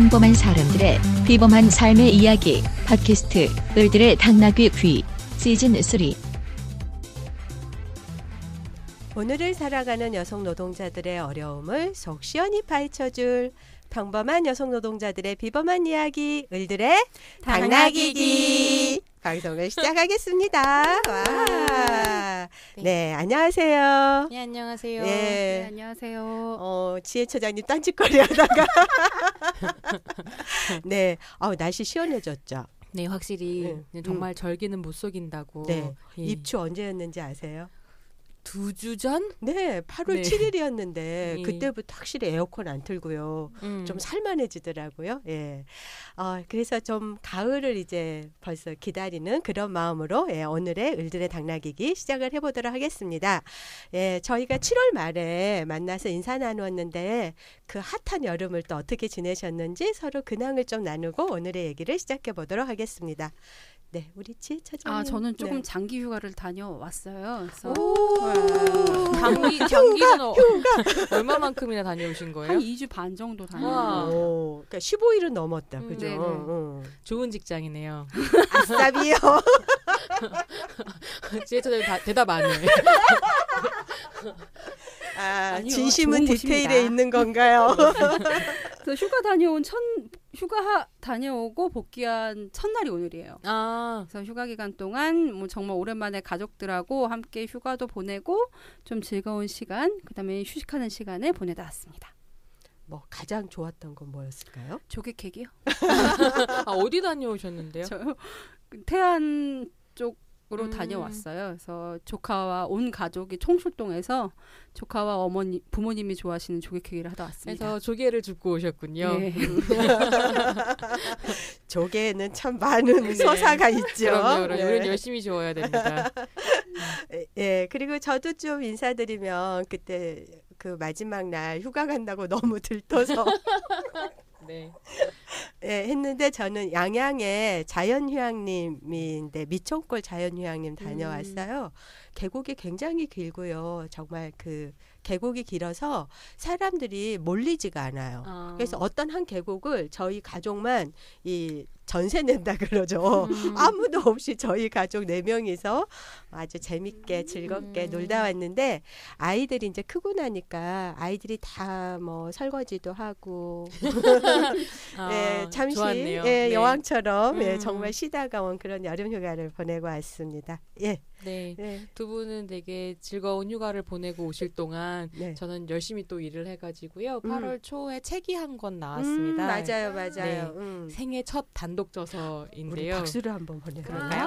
평범한 사람들의 비범한 삶의 이야기 팟캐스트 을들의 당나귀 귀 시즌 3. 오늘을 살아가는 여성 노동자들의 어려움을 속 시원히 파헤쳐줄 평범한 여성 노동자들의 비범한 이야기 을들의 당나귀기 방송을 시작하겠습니다. 와. 네, 안녕하세요. 네, 안녕하세요. 네, 안녕하세요. 지혜처장님 딴짓거리 하다가 네, 날씨 시원해졌죠. 네, 확실히 정말 절기는 못 속인다고. 네, 예. 입추 언제였는지 아세요? 2주 전? 네, 8월 네. 7일이었는데 예. 그때부터 확실히 에어컨 안 틀고요. 좀 살만해지더라고요. 예. 그래서 좀 가을을 이제 벌써 기다리는 그런 마음으로 오늘의 을들의 당나귀기 시작을 해보도록 하겠습니다. 예, 저희가 7월 말에 만나서 인사 나누었는데 그 핫한 여름을 또 어떻게 지내셨는지 서로 근황을 좀 나누고 오늘의 얘기를 시작해 보도록 하겠습니다. 네, 우리 지혜처장님. 저는 조금 장기 휴가를 다녀왔어요. 그래서 장기는 얼마만큼이나 다녀오신 거예요? 한 2주 반 정도 와. 다녀왔어요. 그러니까 15일은 넘었다. 그죠? 네네. 좋은 직장이네요. 아싸비요. 지혜처럼 대답 안 해. 아니요, 진심은 좋은 디테일에 곳입니다. 있는 건가요? 그래서 휴가 다녀오고 복귀한 첫날이 오늘이에요. 그래서 휴가 기간 동안 뭐 정말 오랜만에 가족들하고 함께 휴가도 보내고 좀 즐거운 시간, 그다음에 휴식하는 시간을 보내다 왔습니다. 뭐 가장 좋았던 건 뭐였을까요? 조개 캐기요? 어디 다녀오셨는데요? 저요? 태안 쪽으로 다녀왔어요. 그래서 조카와 온 가족이 총출동해서 조카와 부모님이 좋아하시는 조개 캐기를 하다 왔습니다. 그래서 조개를 줍고 오셨군요. 네. 조개에는 참 많은 네. 서사가 있죠. 그럼요. 네. 우리는 열심히 주어야 됩니다. 예, 그리고 저도 좀 인사드리면 그때 그 마지막 날 휴가 간다고 너무 들떠서 네. 예, 했는데 저는 양양에 자연휴양림인데 미천골 자연휴양림 다녀왔어요. 계곡이 굉장히 길고요. 정말 그 계곡이 길어서 사람들이 몰리지가 않아요. 그래서 어떤 한 계곡을 저희 가족만 이 전세 낸다 그러죠. 아무도 없이 저희 가족 4명이서 아주 재밌게 즐겁게 놀다 왔는데 아이들이 이제 크고 나니까 아이들이 다 뭐 설거지도 하고 예, 잠시 좋았네요. 예, 네. 여왕처럼 예, 정말 쉬다가 온 그런 여름 휴가를 보내고 왔습니다. 예. 네. 네. 두 분은 되게 즐거운 휴가를 보내고 오실 동안 네. 저는 열심히 또 일을 해가지고요. 8월 초에 책이 한 권 나왔습니다. 맞아요. 생애 첫 단독 우리 저서인데요. 박수를 한번 보내볼까요?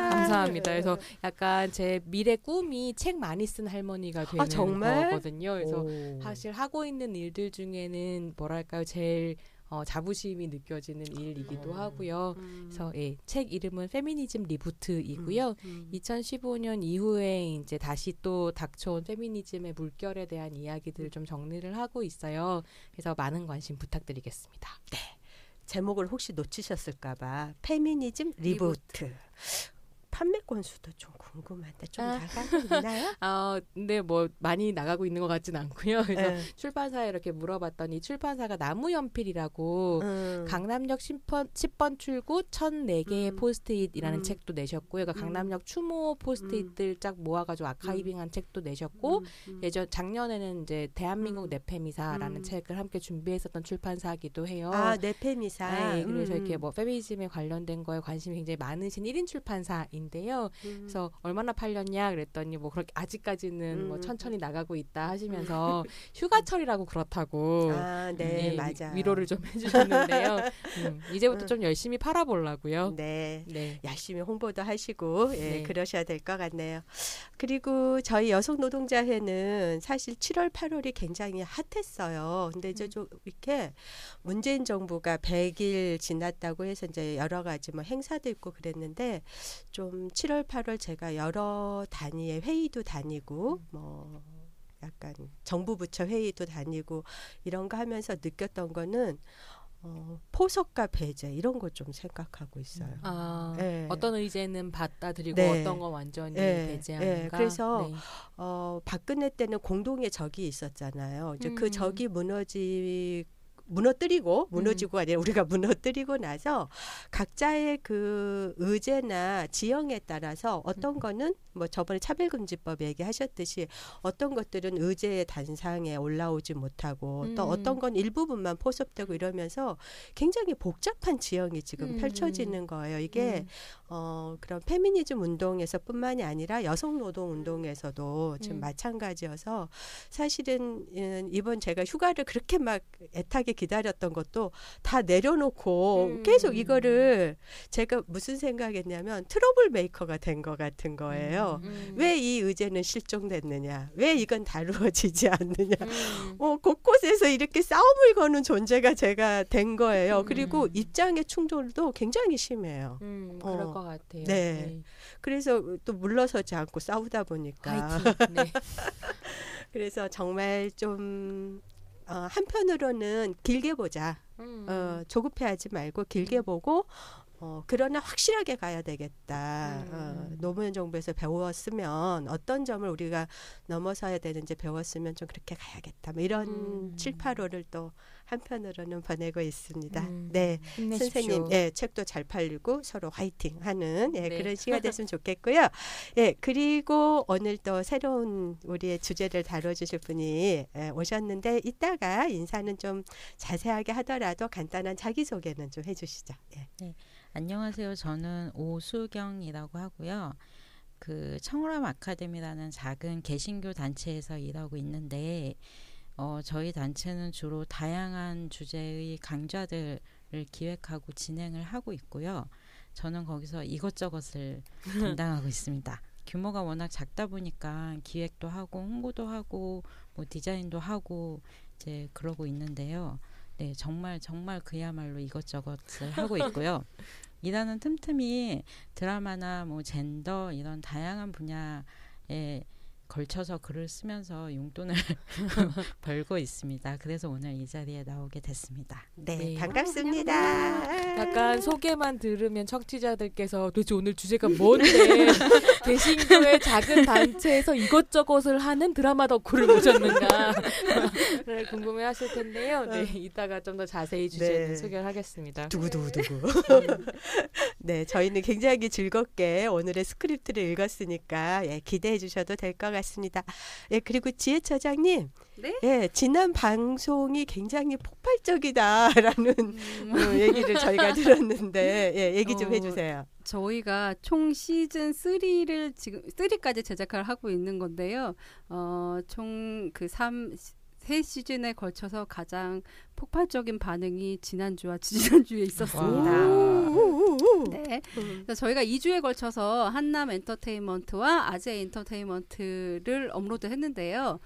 감사합니다. 그래서 약간 제 미래 꿈이 책 많이 쓴 할머니가 되는 정말? 거거든요. 그래서 오. 사실 하고 있는 일들 중에는 뭐랄까요, 제일 자부심이 느껴지는 일이기도 하고요. 그래서 책 이름은 페미니즘 리부트이고요. 2015년 이후에 이제 다시 또 닥쳐온 페미니즘의 물결에 대한 이야기들을 좀 정리를 하고 있어요. 그래서 많은 관심 부탁드리겠습니다. 네. 제목을 혹시 놓치셨을까봐 페미니즘 리부트. 판매 건수도 좀 궁금한데 좀 나가고 있나요? 근데 뭐 많이 나가고 있는 것 같진 않고요. 그래서 네. 출판사에 이렇게 물어봤더니 출판사가 나무연필이라고 강남역 10번 출구 1004개의 포스트잇이라는 책도 내셨고요. 그러니까 강남역 추모 포스트잇들 쫙 모아가지고 아카이빙한 책도 내셨고 작년에는 이제 대한민국 내페미사라는 책을 함께 준비했었던 출판사이기도 해요. 내페미사. 네, 그래서 이렇게 뭐 페미니즘에 관련된 거에 관심이 굉장히 많으신 1인 출판사인데요. 그래서 얼마나 팔렸냐 그랬더니 뭐 그렇게 아직까지는 뭐 천천히 나가고 있다 하시면서 휴가철이라고 그렇다고 네, 맞아. 위로를 좀 해주셨는데요. 이제부터 좀 열심히 팔아보려고요. 네. 네. 열심히 홍보도 하시고 네. 그러셔야 될 것 같네요. 그리고 저희 여성노동자회는 사실 7월, 8월이 굉장히 핫했어요. 근데 이제 좀 이렇게 문재인 정부가 100일 지났다고 해서 이제 여러 가지 뭐 행사도 있고 그랬는데 좀 7월, 8월 제가 여러 단위의 회의도 다니고 뭐 약간 정부 부처 회의도 다니고 이런 거 하면서 느꼈던 거는 포석과 배제 이런 거 좀 생각하고 있어요. 네. 어떤 의제는 받아들이고 네. 어떤 건 완전히 네. 배제하는가. 네. 그래서 박근혜 때는 공동의 적이 있었잖아요. 이제 그 적이 무너지고 무너지고 아니라 우리가 무너뜨리고 나서 각자의 그 의제나 지형에 따라서 어떤 거는 뭐 저번에 차별금지법 얘기하셨듯이 어떤 것들은 의제의 단상에 올라오지 못하고 또 어떤 건 일부분만 포섭되고 이러면서 굉장히 복잡한 지형이 지금 펼쳐지는 거예요. 이게 그런 페미니즘 운동에서뿐만이 아니라 여성 노동 운동에서도 지금 마찬가지여서 사실은 이번 제가 휴가를 그렇게 막 애타게 기다렸던 것도 다 내려놓고 계속 이거를 제가 무슨 생각했냐면 트러블 메이커가 된 것 같은 거예요. 왜 이 의제는 실종됐느냐? 왜 이건 다루어지지 않느냐? 곳곳에서 이렇게 싸움을 거는 존재가 제가 된 거예요. 그리고 입장의 충돌도 굉장히 심해요. 그럴 것 같아요. 네. 그래서 또 물러서지 않고 싸우다 보니까. 네. 그래서 정말 좀 한편으로는 길게 보자. 조급해하지 말고 길게 보고 그러나 확실하게 가야 되겠다. 노무현 정부에서 배웠으면 어떤 점을 우리가 넘어서야 되는지 배웠으면 좀 그렇게 가야겠다. 뭐 이런 7, 8호를 또 한편으로는 보내고 있습니다. 네, 힘내십시오. 선생님, 예, 책도 잘 팔리고 서로 화이팅하는 그런 시간 됐으면 좋겠고요. 예, 그리고 오늘 또 새로운 우리의 주제를 다뤄주실 분이 오셨는데 이따가 인사는 좀 자세하게 하더라도 간단한 자기소개는 좀 해주시죠. 예. 네, 안녕하세요. 저는 오수경이라고 하고요. 그 청우람 아카데미라는 작은 개신교 단체에서 일하고 있는데 저희 단체는 주로 다양한 주제의 강좌들을 기획하고 진행을 하고 있고요. 저는 거기서 이것저것을 담당하고 있습니다. 규모가 워낙 작다 보니까 기획도 하고 홍보도 하고 뭐 디자인도 하고 이제 그러고 있는데요. 네, 정말 그야말로 이것저것을 하고 있고요. 일하는 틈틈이 드라마나 뭐 젠더 이런 다양한 분야에 걸쳐서 글을 쓰면서 용돈을 벌고 있습니다. 그래서 오늘 이 자리에 나오게 됐습니다. 네, 반갑습니다. 약간 소개만 들으면 청취자들께서 도대체 오늘 주제가 뭔데 개신교의 작은 단체에서 이것저것을 하는 드라마 덕후를 모셨는가 궁금해하실 텐데요. 네, 이따가 좀 더 자세히 주제는 소개를 하겠습니다. 두구두구두구. 네, 저희는 굉장히 즐겁게 오늘의 스크립트를 읽었으니까 기대해 주셔도 될 것 같습니다. 예, 그리고 지혜 처장님, 네? 예, 지난 방송이 굉장히 폭발적이다라는 얘기를 저희가 들었는데, 얘기 좀 해주세요. 저희가 총 시즌 3를 지금 3까지 제작을 하고 있는 건데요. 총 그 3 시즌에 걸쳐서 가장 폭발적인 반응이 지난주와 지지난주에 있었습니다. 네. 그래서 저희가 2주에 걸쳐서 한남 엔터테인먼트와 아재 엔터테인먼트를 업로드했는데요.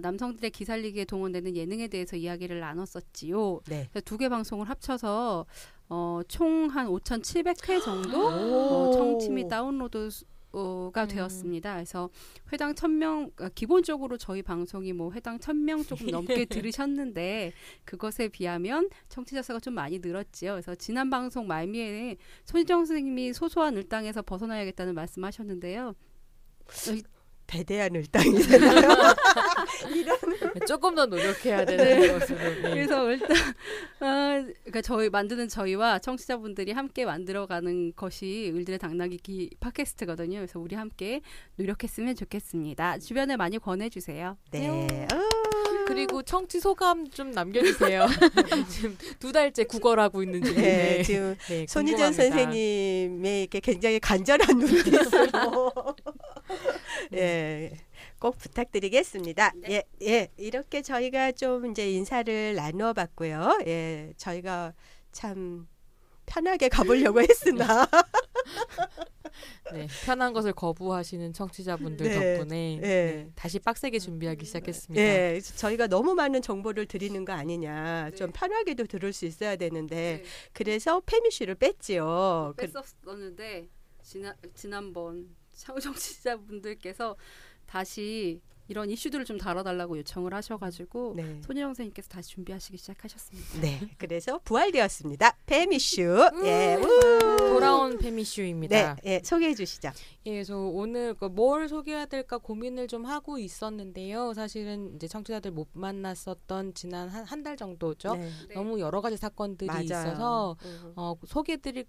남성들의 기살리기에 동원되는 예능에 대해서 이야기를 나눴었지요. 네. 두 개 방송을 합쳐서 총 한 5,700회 정도 청취 및 다운로드 가 되었습니다. 그래서 회당 1,000명, 기본적으로 저희 방송이 뭐 회당 1,000명 조금 넘게 들으셨는데 그것에 비하면 청취자 수가 좀 많이 늘었지요. 그래서 지난 방송 말미에 손희정 선생님이 소소한 을당에서 벗어나야겠다는 말씀하셨는데요. 대대한 을당이잖아요. 조금 더 노력해야 되는 것으로. 네. 그래서 일단 그러니까 저희와 청취자분들이 함께 만들어가는 것이 을들의 당나귀 팟캐스트거든요. 그래서 우리 함께 노력했으면 좋겠습니다. 주변에 많이 권해주세요. 네. 그리고 청취 소감 좀 남겨주세요. 지금 2달째 구걸하고 있는 중인데. 네, 지금 손희정 선생님의 이렇게 굉장히 간절한 눈빛으로 꼭 부탁드리겠습니다. 네. 이렇게 저희가 좀 이제 인사를 나누어 봤고요. 저희가 참 편하게 가보려고 했으나 네, 편한 것을 거부하시는 청취자분들 덕분에 다시 빡세게 준비하기 시작했습니다. 네, 저희가 너무 많은 정보를 드리는 거 아니냐. 좀 편하게도 들을 수 있어야 되는데 그래서 페미쉬를 뺐지요. 뺐었는데 지난번 청취자분들께서 다시 이런 이슈들을 좀 다뤄달라고 요청을 하셔가지고 손희정 선생님께서 다시 준비하시기 시작하셨습니다. 네, 그래서 부활되었습니다. 페미슈. 돌아온 페미슈입니다. 네, 소개해 주시죠. 그래서 오늘 뭘 소개해야 될까 고민을 좀 하고 있었는데요. 사실은 이제 청취자들 못 만났었던 지난 한 달 정도죠. 네. 너무 여러 가지 사건들이 맞아요. 있어서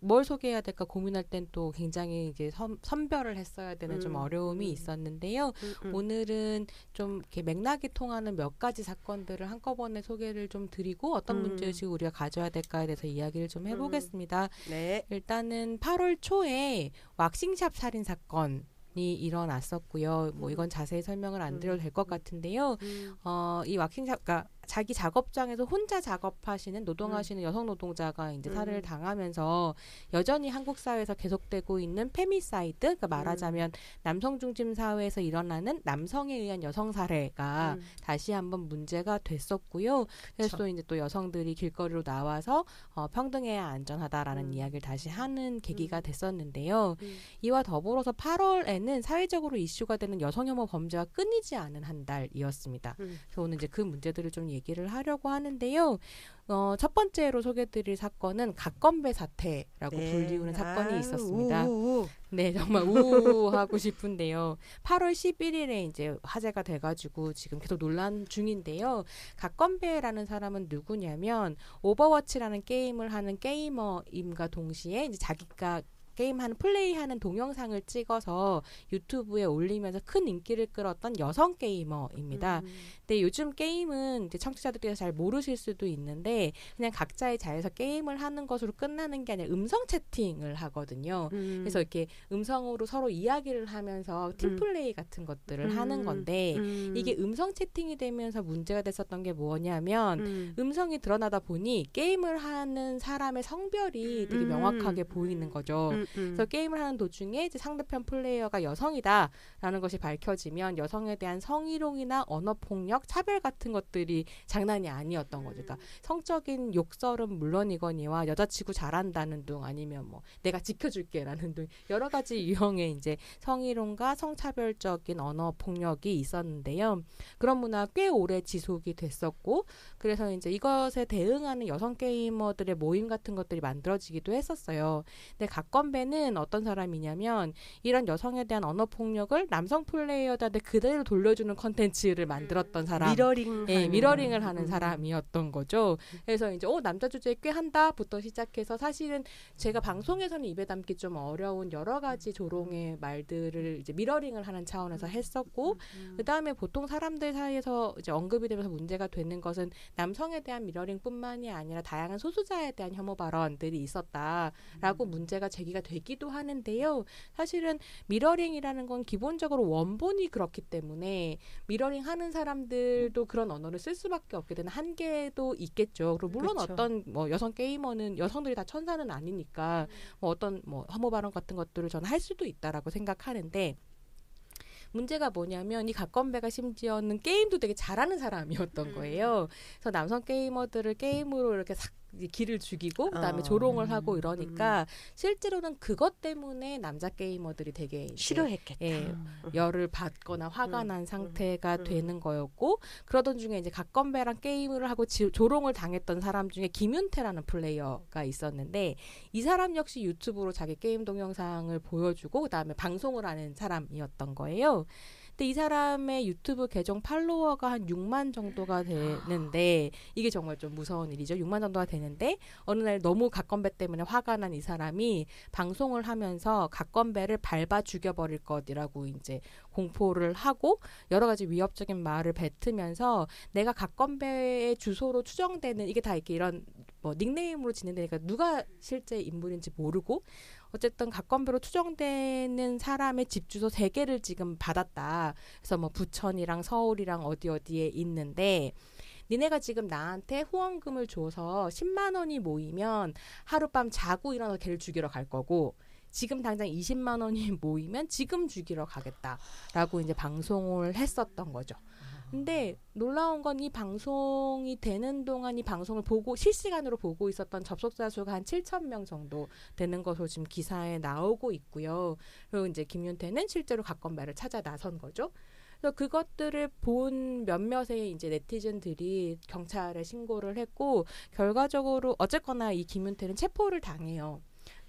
뭘 소개해야 될까 고민할 땐 또 굉장히 이제 선별을 했어야 되는 좀 어려움이 있었는데요. 오늘은 좀 이렇게 맥락이 통하는 몇 가지 사건들을 한꺼번에 소개를 좀 드리고 어떤 문제의식을 우리가 가져야 될까에 대해서 이야기를 좀 해보겠습니다. 네. 일단은 8월 초에 왁싱샵 살인 사건이 일어났었고요. 뭐 이건 자세히 설명을 안 드려도 될 것 같은데요. 이 왁싱샵, 그러니까 자기 작업장에서 혼자 작업하시는 노동하시는 여성 노동자가 이제 살해를 당하면서 여전히 한국 사회에서 계속되고 있는 페미사이드, 그러니까 말하자면 남성 중심 사회에서 일어나는 남성에 의한 여성 살해가 다시 한번 문제가 됐었고요. 그래서 또 이제 또 여성들이 길거리로 나와서 평등해야 안전하다라는 이야기를 다시 하는 계기가 됐었는데요. 이와 더불어서 8월에는 사회적으로 이슈가 되는 여성혐오 범죄가 끊이지 않은 한 달이었습니다. 그래서 오늘 이제 그 문제들을 좀 얘기를 하려고 하는데요. 첫 번째로 소개드릴 사건은 갓건배 사태라고 불리우는 사건이 있었습니다. 네, 정말 우하고 싶은데요. 8월 11일에 이제 화제가 돼가지고 지금 계속 논란 중인데요. 갓건배라는 사람은 누구냐면 오버워치라는 게임을 하는 게이머임과 동시에 이제 자기가 게임하는 플레이하는 동영상을 찍어서 유튜브에 올리면서 큰 인기를 끌었던 여성 게이머입니다. 근데 요즘 게임은 이제 청취자들께서 잘 모르실 수도 있는데 그냥 각자의 자리에서 게임을 하는 것으로 끝나는 게 아니라 음성 채팅을 하거든요. 그래서 이렇게 음성으로 서로 이야기를 하면서 팀플레이 같은 것들을 하는 건데 이게 음성 채팅이 되면서 문제가 됐었던 게 뭐냐면 음성이 드러나다 보니 게임을 하는 사람의 성별이 되게 명확하게 보이는 거죠. 그래서 게임을 하는 도중에 이제 상대편 플레이어가 여성이다라는 것이 밝혀지면 여성에 대한 성희롱이나 언어폭력, 차별 같은 것들이 장난이 아니었던 거죠. 그러니까 성적인 욕설은 물론이거니와 여자치고 잘한다는 둥 아니면 뭐 내가 지켜줄게라는 둥 여러 가지 유형의 이제 성희롱과 성차별적인 언어폭력이 있었는데요. 그런 문화 꽤 오래 지속이 됐었고 그래서 이제 이것에 대응하는 여성 게이머들의 모임 같은 것들이 만들어지기도 했었어요. 근데 갓건배는 어떤 사람이냐면 이런 여성에 대한 언어폭력을 남성 플레이어들한테 그대로 돌려주는 컨텐츠를 만들었던 사람. 미러링을 하는 사람이었던 거죠. 그래서 이제 남자 주제에 꽤 한다부터 시작해서 사실은 제가 방송에서는 입에 담기 좀 어려운 여러 가지 조롱의 말들을 이제 미러링을 하는 차원에서 했었고 그다음에 보통 사람들 사이에서 이제 언급이 되면서 문제가 되는 것은 남성에 대한 미러링뿐만이 아니라 다양한 소수자에 대한 혐오 발언들이 있었다라고 문제가 제기가 되기도 하는데요. 사실은 미러링이라는 건 기본적으로 원본이 그렇기 때문에 미러링 하는 사람들도 그런 언어를 쓸 수밖에 없게 되는 한계도 있겠죠. 그리고 물론 그쵸. 어떤 뭐 여성 게이머는 여성들이 다 천사는 아니니까 뭐 어떤 뭐 혐오 발언 같은 것들을 저는 할 수도 있다라고 생각하는데 문제가 뭐냐면 이 갓건배가 심지어는 게임도 되게 잘하는 사람이었던 거예요. 그래서 남성 게이머들을 게임으로 이렇게 싹 기를 죽이고 그다음에 조롱을 하고 이러니까 실제로는 그것 때문에 남자 게이머들이 되게 싫어했겠다. 열을 받거나 화가 난 상태가 되는 거였고 그러던 중에 이제 갓건배랑 게임을 하고 조롱을 당했던 사람 중에 김윤태라는 플레이어가 있었는데 이 사람 역시 유튜브로 자기 게임 동영상을 보여주고 그다음에 방송을 하는 사람이었던 거예요. 근데 이 사람의 유튜브 계정 팔로워가 한 6만 정도가 되는데 이게 정말 좀 무서운 일이죠. 6만 정도가 되는데 어느 날 너무 갓건배 때문에 화가 난 이 사람이 방송을 하면서 갓건배를 밟아 죽여버릴 것이라고 이제 공포를 하고 여러 가지 위협적인 말을 뱉으면서 내가 갓건배의 주소로 추정되는 이게 다 이렇게 이런 뭐 닉네임으로 지낸다니까 누가 실제 인물인지 모르고 어쨌든 갓건배로 추정되는 사람의 집 주소 3개를 지금 받았다. 그래서 뭐 부천이랑 서울이랑 어디에 있는데 니네가 지금 나한테 후원금을 줘서 10만 원이 모이면 하룻밤 자고 일어나서 걔를 죽이러 갈 거고 지금 당장 20만 원이 모이면 지금 죽이러 가겠다라고 이제 방송을 했었던 거죠. 근데 놀라운 건 이 방송이 되는 동안 이 방송을 보고 실시간으로 보고 있었던 접속자 수가 한 7,000명 정도 되는 것으로 지금 기사에 나오고 있고요. 그리고 이제 김윤태는 실제로 갓건배를 찾아 나선 거죠. 그래서 그것들을 본 몇몇의 이제 네티즌들이 경찰에 신고를 했고 결과적으로 어쨌거나 이 김윤태는 체포를 당해요.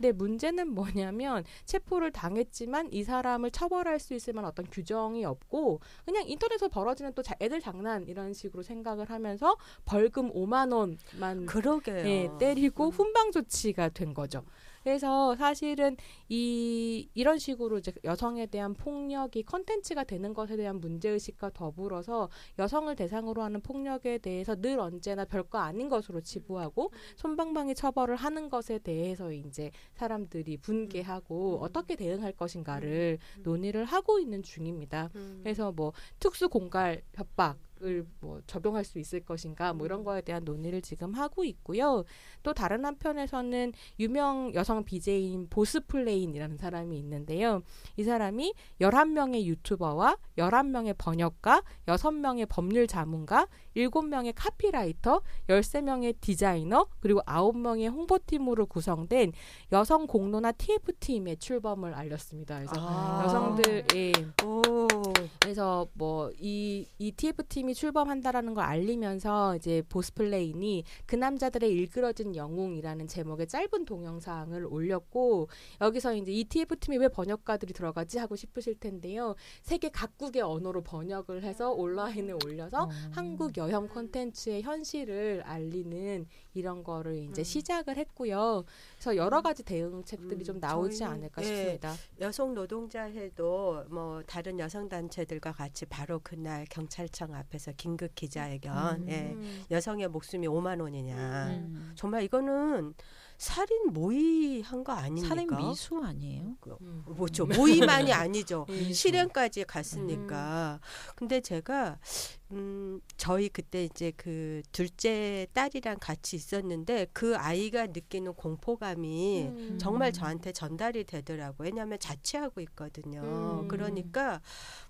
근데 문제는 뭐냐면 체포를 당했지만 이 사람을 처벌할 수 있을 만한 어떤 규정이 없고 그냥 인터넷에서 벌어지는 또 애들 장난 이런 식으로 생각을 하면서 벌금 5만 원만 그러게요. 때리고 훈방 조치가 된 거죠. 그래서 사실은 이런 식으로 이제 여성에 대한 폭력이 컨텐츠가 되는 것에 대한 문제의식과 더불어서 여성을 대상으로 하는 폭력에 대해서 늘 언제나 별거 아닌 것으로 치부하고 솜방망이 처벌을 하는 것에 대해서 이제 사람들이 분개하고 어떻게 대응할 것인가를 논의를 하고 있는 중입니다. 그래서 뭐 특수 공갈 협박 을 뭐 적용할 수 있을 것인가 뭐 이런 거에 대한 논의를 지금 하고 있고요. 또 다른 한편에서는 유명 여성 BJ인 보스플레인이라는 사람이 있는데요. 이 사람이 11명의 유튜버와 11명의 번역가, 6명의 법률 자문가, 7명의 카피라이터, 13명의 디자이너, 그리고 9명의 홍보팀으로 구성된 여성 공로나 TF팀의 출범을 알렸습니다. 그래서 여성들의 그래서 뭐 이 TF팀이 출범한다라는 걸 알리면서 이제 보스플레인이 그 남자들의 일그러진 영웅이라는 제목의 짧은 동영상을 올렸고 여기서 이제 이 TF팀이 왜 번역가들이 들어가지 하고 싶으실 텐데요. 세계 각국의 언어로 번역을 해서 온라인에 올려서 한국 여혐 콘텐츠의 현실을 알리는 이런 거를 이제 시작을 했고요. 그래서 여러 가지 대응책들이 좀 나오지 않을까 싶습니다. 여성 노동자회도 뭐 다른 여성 단체들과 같이 바로 그날 경찰청 앞에서 긴급 기자회견. 여성의 목숨이 5만 원이냐. 정말 이거는 살인 모의한 거 아닙니까? 살인 미수 아니에요? 뭐죠? 모의만이 아니죠. 실행까지 갔으니까. 근데 제가 저희 그때 이제 그 둘째 딸이랑 같이 있었는데 그 아이가 느끼는 공포감이 정말 저한테 전달이 되더라고요. 왜냐하면 자취하고 있거든요. 그러니까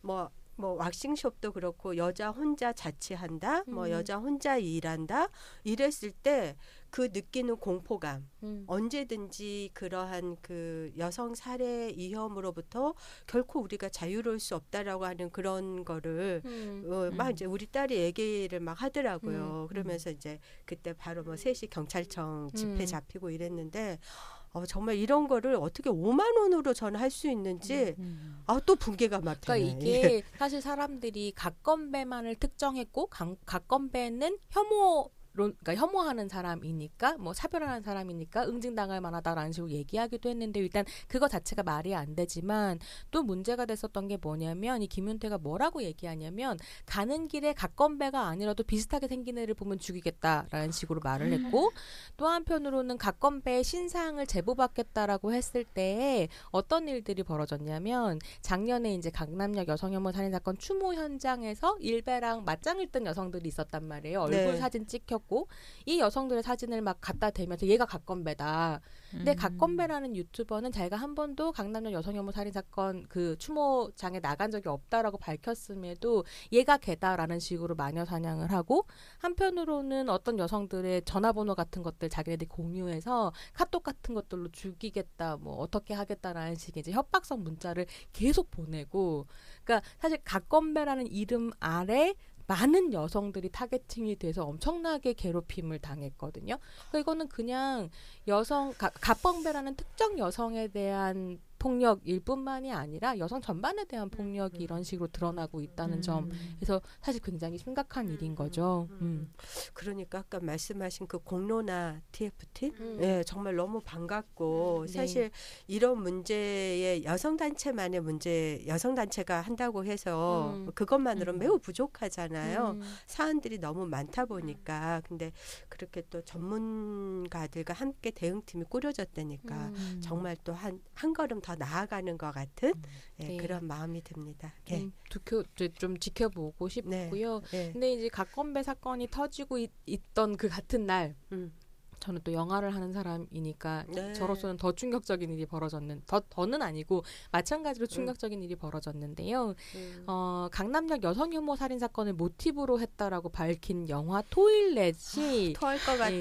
뭐 왁싱숍도 그렇고 여자 혼자 자취한다, 뭐 여자 혼자 일한다 이랬을 때 그 느끼는 공포감 언제든지 그러한 그 여성 살해 위험으로부터 결코 우리가 자유로울 수 없다라고 하는 그런 거를 막 이제 우리 딸이 얘기를 막 하더라고요. 그러면서 이제 그때 바로 뭐 3시 경찰청 집회 잡히고 이랬는데 정말 이런 거를 어떻게 5만 원으로 저는 할 수 있는지 또 붕괴가 막 되네. 그러니까 이게 사실 사람들이 갓건배만을 특정했고 갓건배는 그러니까 혐오하는 사람이니까 뭐 차별하는 사람이니까 응징당할 만하다라는 식으로 얘기하기도 했는데 일단 그거 자체가 말이 안 되지만 또 문제가 됐었던 게 뭐냐면 이 김윤태가 뭐라고 얘기하냐면 가는 길에 갓건배가 아니라도 비슷하게 생긴 애를 보면 죽이겠다라는 식으로 말을 했고 또 한편으로는 갓건배의 신상을 제보받겠다라고 했을 때 어떤 일들이 벌어졌냐면 작년에 이제 강남역 여성혐오 살인 사건 추모 현장에서 일베랑 맞짱을 뜬 여성들이 있었단 말이에요. 얼굴 사진 찍혀 이 여성들의 사진을 막 갖다 대면서 얘가 갓건배다. 근데 갓건배라는 유튜버는 자기가 한 번도 강남역 여성혐오 살인 사건 그 추모장에 나간 적이 없다라고 밝혔음에도 얘가 걔다라는 식으로 마녀 사냥을 하고 한편으로는 어떤 여성들의 전화번호 같은 것들 자기네들이 공유해서 카톡 같은 것들로 죽이겠다, 뭐 어떻게 하겠다라는 식의 이제 협박성 문자를 계속 보내고, 그러니까 사실 갓건배라는 이름 아래 많은 여성들이 타겟팅이 돼서 엄청나게 괴롭힘을 당했거든요. 그러니까 이거는 그냥 갓건배라는 특정 여성에 대한 폭력일 뿐만이 아니라 여성 전반에 대한 폭력이 이런 식으로 드러나고 있다는 점. 그래서 사실 굉장히 심각한 일인 거죠. 그러니까 아까 말씀하신 그 공로나 TF팀 정말 너무 반갑고 사실 이런 문제에 여성단체만의 문제, 여성단체가 한다고 해서 그것만으로는 매우 부족하잖아요. 사안들이 너무 많다 보니까. 근데 그렇게 또 전문가들과 함께 대응팀이 꾸려졌다니까 정말 또 한 걸음 더 나아가는 것 같은 그런 마음이 듭니다. 좀 지켜보고 싶고요. 근데 이제 갓건배 사건이 터지고 있던 그 같은 날 저는 또 영화를 하는 사람이니까 저로서는 더 충격적인 일이 더는 아니고 마찬가지로 충격적인 일이 벌어졌는데요. 강남역 여성혐오 살인 사건을 모티브로 했다라고 밝힌 영화 토일렛이 토할 것 같아.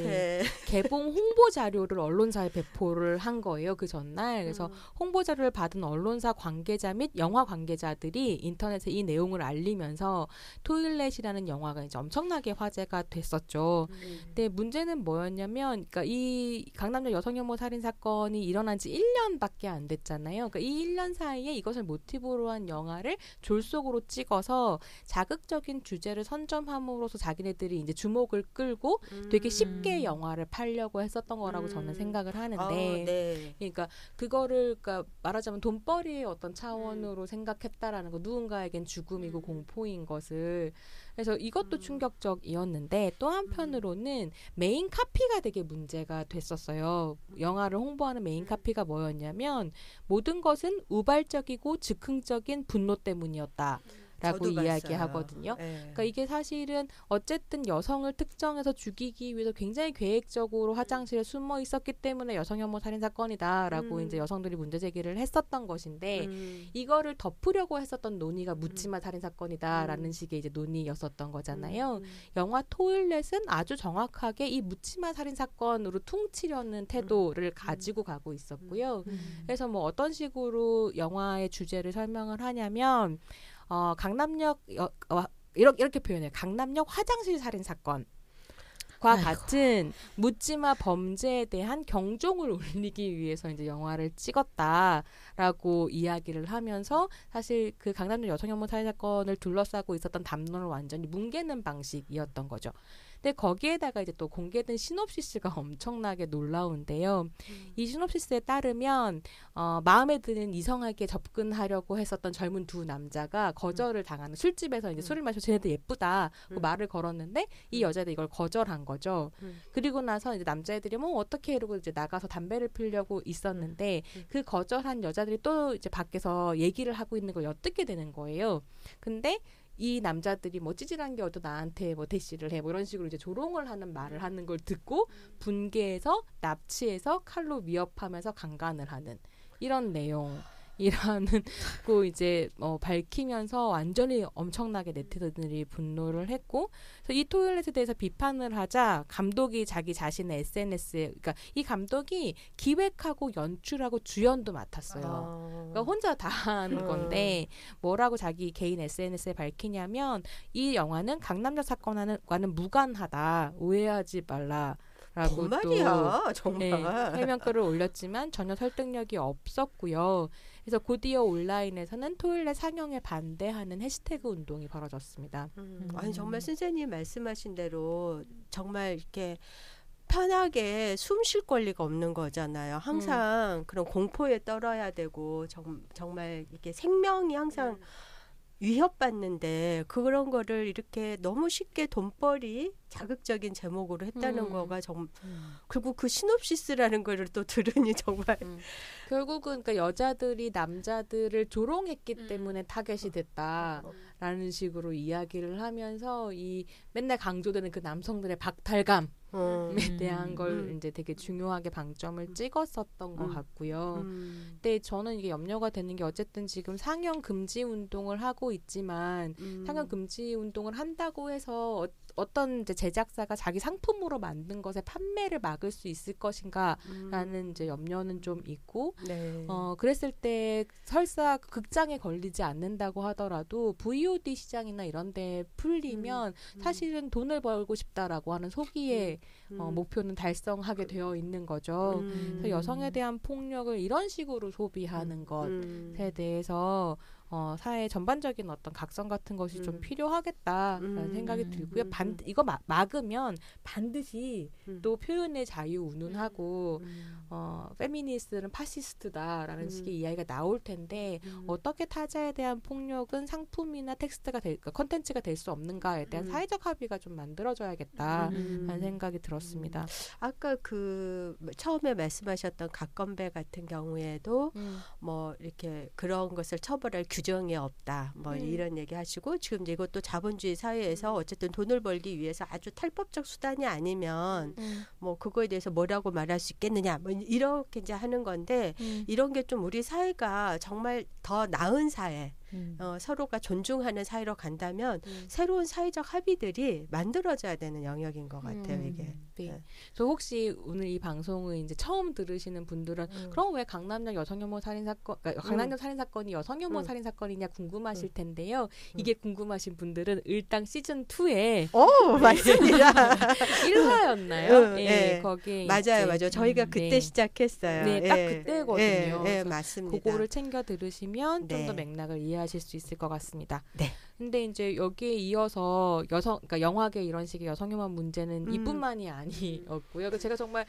개봉 홍보 자료를 언론사에 배포를 한 거예요. 그 전날. 그래서 홍보 자료를 받은 언론사 관계자 및 영화 관계자들이 인터넷에 이 내용을 알리면서 토일렛이라는 영화가 이제 엄청나게 화제가 됐었죠. 근데 문제는 뭐였냐면 뭐냐면, 그러니까 이 강남역 여성혐오 살인 사건이 일어난 지 1년밖에 안 됐잖아요. 그러니까 이 1년 사이에 이것을 모티브로 한 영화를 졸속으로 찍어서 자극적인 주제를 선점함으로써 자기네들이 이제 주목을 끌고 되게 쉽게 영화를 팔려고 했었던 거라고 저는 생각을 하는데, 네. 그러니까 그거를 그러니까 말하자면 돈벌이의 어떤 차원으로 생각했다라는 거, 누군가에겐 죽음이고 공포인 것을. 그래서 이것도 충격적이었는데 또 한편으로는 메인 카피가 되게 문제가 됐었어요. 영화를 홍보하는 메인 카피가 뭐였냐면 모든 것은 우발적이고 즉흥적인 분노 때문이었다. 라고 이야기하거든요. 네. 그러니까 이게 사실은 어쨌든 여성을 특정해서 죽이기 위해서 굉장히 계획적으로 화장실에 숨어 있었기 때문에 여성혐오 살인 사건이다라고 이제 여성들이 문제 제기를 했었던 것인데 이거를 덮으려고 했었던 논의가 묻지마 살인 사건이다라는 식의 이제 논의였었던 거잖아요. 영화 토일렛은 아주 정확하게 이 묻지마 살인 사건으로 퉁치려는 태도를 가지고 가고 있었고요. 그래서 뭐 어떤 식으로 영화의 주제를 설명을 하냐면 강남역 이렇게 표현해요. 강남역 화장실 살인 사건과 같은 묻지마 범죄에 대한 경종을 울리기 위해서 이제 영화를 찍었다라고 이야기를 하면서 사실 그 강남역 여성혐오 살인 사건을 둘러싸고 있었던 담론을 완전히 뭉개는 방식이었던 거죠. 근데 거기에다가 이제 또 공개된 시놉시스가 엄청나게 놀라운데요. 이 시놉시스에 따르면 마음에 드는 이성에게 접근하려고 했었던 젊은 두 남자가 거절을 당하는, 술집에서 이제 술을 마셔서 쟤네들 예쁘다 그 말을 걸었는데 이 여자들이 이걸 거절한 거죠. 그리고 나서 이제 남자애들이 뭐 어떻게 이러고 이제 나가서 담배를 피우려고 있었는데 그 거절한 여자들이 또 이제 밖에서 얘기를 하고 있는 걸 엿듣게 되는 거예요. 근데 이 남자들이 뭐 찌질한 게 어디 나한테 뭐 대시를 해 뭐 이런 식으로 이제 조롱을 하는 말을 하는 걸 듣고 분개해서 납치해서 칼로 위협하면서 강간을 하는 이런 내용이라는 거 이제 밝히면서 완전히 엄청나게 네티즌들이 분노를 했고, 그래서 이 토일렛에 대해서 비판을 하자 감독이 자기 자신의 SNS에, 그러니까 이 감독이 기획하고 연출하고 주연도 맡았어요. 그러니까 혼자 다 하는 건데 뭐라고 자기 개인 SNS에 밝히냐면 이 영화는 강남역 사건과는 무관하다. 오해하지 말라. 라고 정말이야, 정말. 네, 해명글을 올렸지만 전혀 설득력이 없었고요. 그래서 곧이어 온라인에서는 토일렛 상영에 반대하는 해시태그 운동이 벌어졌습니다. 아니 정말 선생님 말씀하신 대로 정말 이렇게 편하게 숨 쉴 권리가 없는 거잖아요. 항상 그런 공포에 떨어야 되고 정말 이렇게 생명이 항상 위협받는데 그런 거를 이렇게 너무 쉽게 돈벌이 자극적인 제목으로 했다는 거가 그리고 그 시놉시스라는 거를 또 들으니 정말 결국은 그러니까 여자들이 남자들을 조롱했기 때문에 타겟이 됐다라는 식으로 이야기를 하면서 이 맨날 강조되는 그 남성들의 박탈감 에 대한 걸 이제 되게 중요하게 방점을 찍었었던 것 같고요. 근데 저는 이게 염려가 되는 게 어쨌든 지금 상영 금지 운동을 하고 있지만 상영 금지 운동을 한다고 해서 어떤 이제 제작사가 자기 상품으로 만든 것의 판매를 막을 수 있을 것인가라는 이제 염려는 좀 있고, 네. 그랬을 때 설사 극장에 걸리지 않는다고 하더라도 VOD 시장이나 이런 데 풀리면 사실은 돈을 벌고 싶다라고 하는 소기의 목표는 달성하게 되어 있는 거죠. 그래서 여성에 대한 폭력을 이런 식으로 소비하는 것에 대해서 사회 전반적인 어떤 각성 같은 것이 좀 필요하겠다라는 생각이 들고요. 이거 막으면 반드시 또 표현의 자유 운운하고 페미니스트는 파시스트다라는 식의 이야기가 나올 텐데 어떻게 타자에 대한 폭력은 상품이나 컨텐츠가 될 수 없는가에 대한 사회적 합의가 좀 만들어져야겠다라는 생각이 들었습니다. 아까 그 처음에 말씀하셨던 갓건배 같은 경우에도 뭐 이렇게 그런 것을 처벌할 규정이 없다. 뭐 이런 얘기 하시고 지금 이것도 자본주의 사회에서 어쨌든 돈을 벌기 위해서 아주 탈법적 수단이 아니면 뭐 그거에 대해서 뭐라고 말할 수 있겠느냐. 뭐 이렇게 이제 하는 건데 이런 게 좀 우리 사회가 정말 더 나은 사회 서로가 존중하는 사이로 간다면 새로운 사회적 합의들이 만들어져야 되는 영역인 것 같아요. 이게. 네. 저 혹시 오늘 이 방송을 이제 처음 들으시는 분들은 그럼 왜 강남역 여성혐오 살인 사건, 그러니까 강남역 살인 사건이 여성혐오 살인 사건이냐 궁금하실 텐데요. 이게 궁금하신 분들은 일단 시즌 2에 맞습니다. 1화였나요? 네, 거기에 맞아요. 저희가 그때 시작했어요. 네, 딱 그때거든요. 네, 맞습니다. 그거를 챙겨 들으시면 좀 더 맥락을 이해하실 수 있을 것 같습니다. 네. 근데 이제 여기에 이어서 그러니까 영화계 이런 식의 여성혐오 문제는 이뿐만이 아니었고요. 제가 정말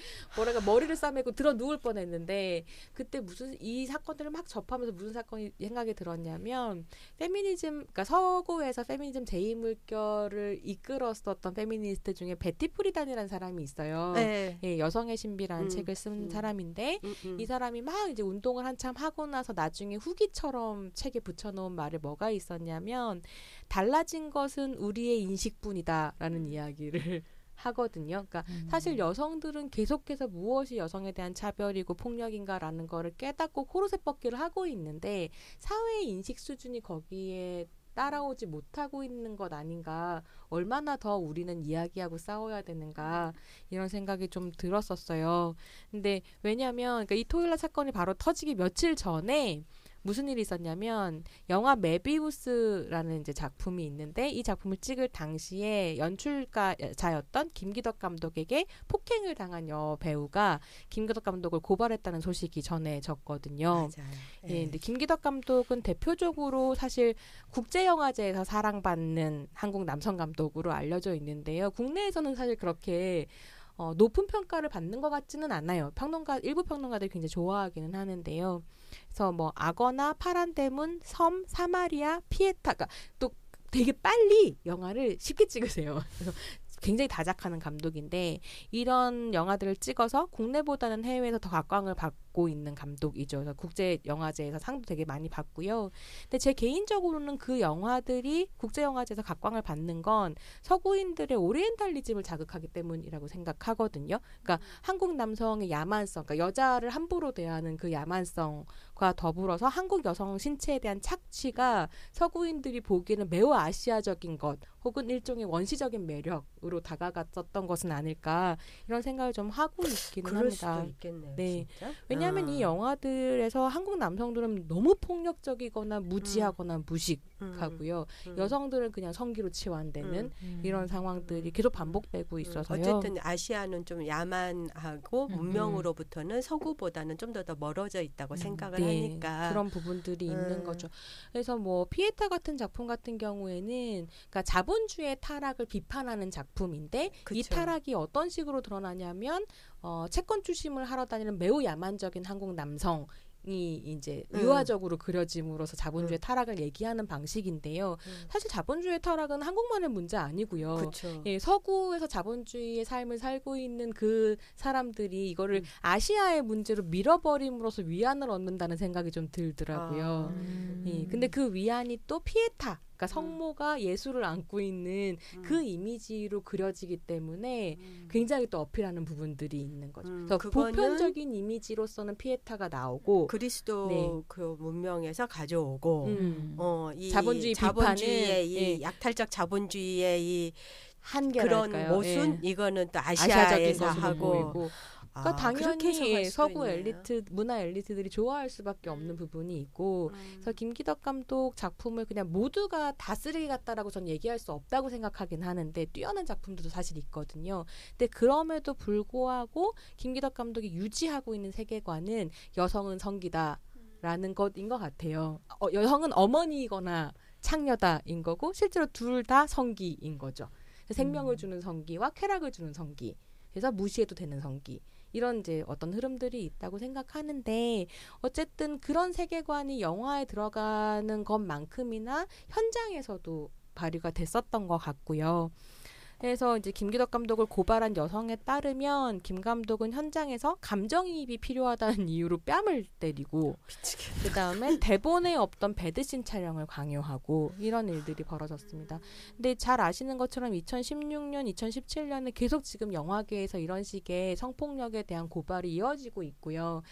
머리를 싸매고 들어 누울 뻔했는데 그때 이 사건들을 막 접하면서 무슨 사건이 생각이 들었냐면 그러니까 서구에서 페미니즘 제2물결을 이끌었었던 페미니스트 중에 베티 프리단이라는 사람이 있어요. 네. 예, 여성의 신비라는 책을 쓴 사람인데 이 사람이 막 이제 운동을 한참 하고 나서 나중에 후기처럼 책에 붙여놓은 말에 뭐가 있었냐면 달라진 것은 우리의 인식뿐이다라는 이야기를 하거든요. 그러니까 사실 여성들은 계속해서 무엇이 여성에 대한 차별이고 폭력인가라는 거를 깨닫고 코르세 벗기를 하고 있는데 사회의 인식 수준이 거기에 따라오지 못하고 있는 것 아닌가, 얼마나 더 우리는 이야기하고 싸워야 되는가 이런 생각이 좀 들었었어요. 근데 왜냐하면 그러니까 이 토일라 사건이 바로 터지기 며칠 전에 무슨 일이 있었냐면 영화 메비우스라는 이제 작품이 있는데 이 작품을 찍을 당시에 연출가자였던 김기덕 감독에게 폭행을 당한 여배우가 김기덕 감독을 고발했다는 소식이 전해졌거든요. 맞아요. 예, 근데 김기덕 감독은 대표적으로 사실 국제영화제에서 사랑받는 한국 남성 감독으로 알려져 있는데요. 국내에서는 사실 그렇게 높은 평가를 받는 것 같지는 않아요. 일부 평론가들이 굉장히 좋아하기는 하는데요. 그래서 뭐 악어나 파란 대문, 섬, 사마리아, 피에타가 또 되게 빨리 영화를 쉽게 찍으세요. 그래서 굉장히 다작하는 감독인데 이런 영화들을 찍어서 국내보다는 해외에서 더 각광을 받고 있는 감독이죠. 그래서 국제 영화제에서 상도 되게 많이 받고요. 근데 제 개인적으로는 그 영화들이 국제 영화제에서 각광을 받는 건 서구인들의 오리엔탈리즘을 자극하기 때문이라고 생각하거든요. 그러니까 한국 남성의 야만성, 그러니까 여자를 함부로 대하는 그 야만성과 더불어서 한국 여성 신체에 대한 착취가 서구인들이 보기에는 매우 아시아적인 것 혹은 일종의 원시적인 매력으로 다가갔었던 것은 아닐까 이런 생각을 좀 하고 있기는 그럴 합니다. 수도 있겠네요. 네. 진짜? 왜냐하면 이 영화들에서 한국 남성들은 너무 폭력적이거나 무지하거나 무식하고요. 여성들은 그냥 성기로 치환되는 이런 상황들이 계속 반복되고 있어서요. 어쨌든 아시아는 좀 야만하고 문명으로부터는 서구보다는 좀 더 멀어져 있다고 생각을 하니까 그런 부분들이 있는 거죠. 그래서 뭐 피에타 같은 작품 같은 경우에는 그러니까 자본주의의 타락을 비판하는 작품인데 그쵸. 이 타락이 어떤 식으로 드러나냐면 채권 추심을 하러 다니는 매우 야만적인 한국 남성 이 이제 유화적으로 그려짐으로써 자본주의 타락을 얘기하는 방식인데요. 사실 자본주의 타락은 한국만의 문제 아니고요. 그쵸. 예, 서구에서 자본주의의 삶을 살고 있는 그 사람들이 이거를 아시아의 문제로 밀어버림으로써 위안을 얻는다는 생각이 좀 들더라고요. 예, 근데 그 위안이 또 피에타, 그러니까 성모가 예수를 안고 있는 그 이미지로 그려지기 때문에 굉장히 또 어필하는 부분들이 있는 거죠. 그래서 보편적인 이미지로서는 피에타가 나오고 그리스도 그 문명에서 가져오고 이 자본주의의 이 약탈적 자본주의의 이 한계랄까요? 그런 모순 이거는 또 아시아에서 하고 보이고. 그러니까 당연히 서구 엘리트, 문화 엘리트들이 좋아할 수밖에 없는 부분이 있고 그래서 김기덕 감독 작품을 그냥 모두가 다 쓰레기 같다라고 전 얘기할 수 없다고 생각하긴 하는데 뛰어난 작품들도 사실 있거든요. 근데 그럼에도 불구하고 김기덕 감독이 유지하고 있는 세계관은 여성은 성기다라는 것인 것 같아요. 여성은 어머니이거나 창녀다인 거고 실제로 둘 다 성기인 거죠. 생명을 주는 성기와 쾌락을 주는 성기. 그래서 무시해도 되는 성기. 이런 이제 어떤 흐름들이 있다고 생각하는데 어쨌든 그런 세계관이 영화에 들어가는 것만큼이나 현장에서도 발휘가 됐었던 것 같고요. 그래서 이제 김기덕 감독을 고발한 여성에 따르면 김 감독은 현장에서 감정이입이 필요하다는 이유로 뺨을 때리고 그다음에 대본에 없던 배드신 촬영을 강요하고 이런 일들이 벌어졌습니다. 근데 잘 아시는 것처럼 2016년, 2017년에 계속 지금 영화계에서 이런 식의 성폭력에 대한 고발이 이어지고 있고요.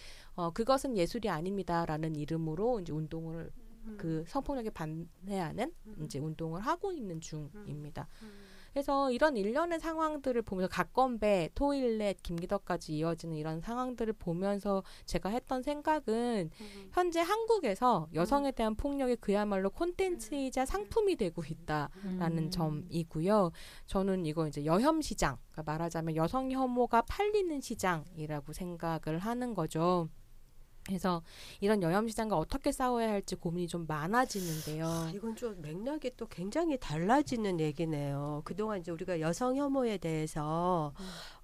그것은 예술이 아닙니다라는 이름으로 이제 운동을 그 성폭력에 반대하는 이제 운동을 하고 있는 중입니다. 그래서 이런 일련의 상황들을 보면서 갓건배, 토일렛, 김기덕까지 이어지는 이런 상황들을 보면서 제가 했던 생각은 현재 한국에서 여성에 대한 폭력이 그야말로 콘텐츠이자 상품이 되고 있다라는 점이고요. 저는 이거 이제 여혐 시장, 그러니까 말하자면 여성 혐오가 팔리는 시장이라고 생각을 하는 거죠. 그래서 이런 여혐 시장과 어떻게 싸워야 할지 고민이 좀 많아지는데요. 이건 좀 맥락이 또 굉장히 달라지는 얘기네요. 그동안 이제 우리가 여성 혐오에 대해서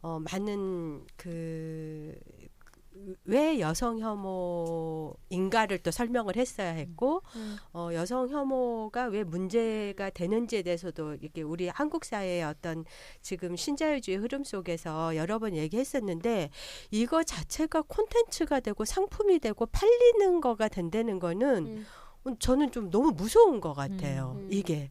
많은 왜 여성 혐오인가를 또 설명을 했어야 했고 여성 혐오가 왜 문제가 되는지에 대해서도 이렇게 우리 한국 사회의 어떤 지금 신자유주의 흐름 속에서 여러 번 얘기했었는데 이거 자체가 콘텐츠가 되고 상품이 되고 팔리는 거가 된다는 거는 저는 좀 너무 무서운 것 같아요. 이게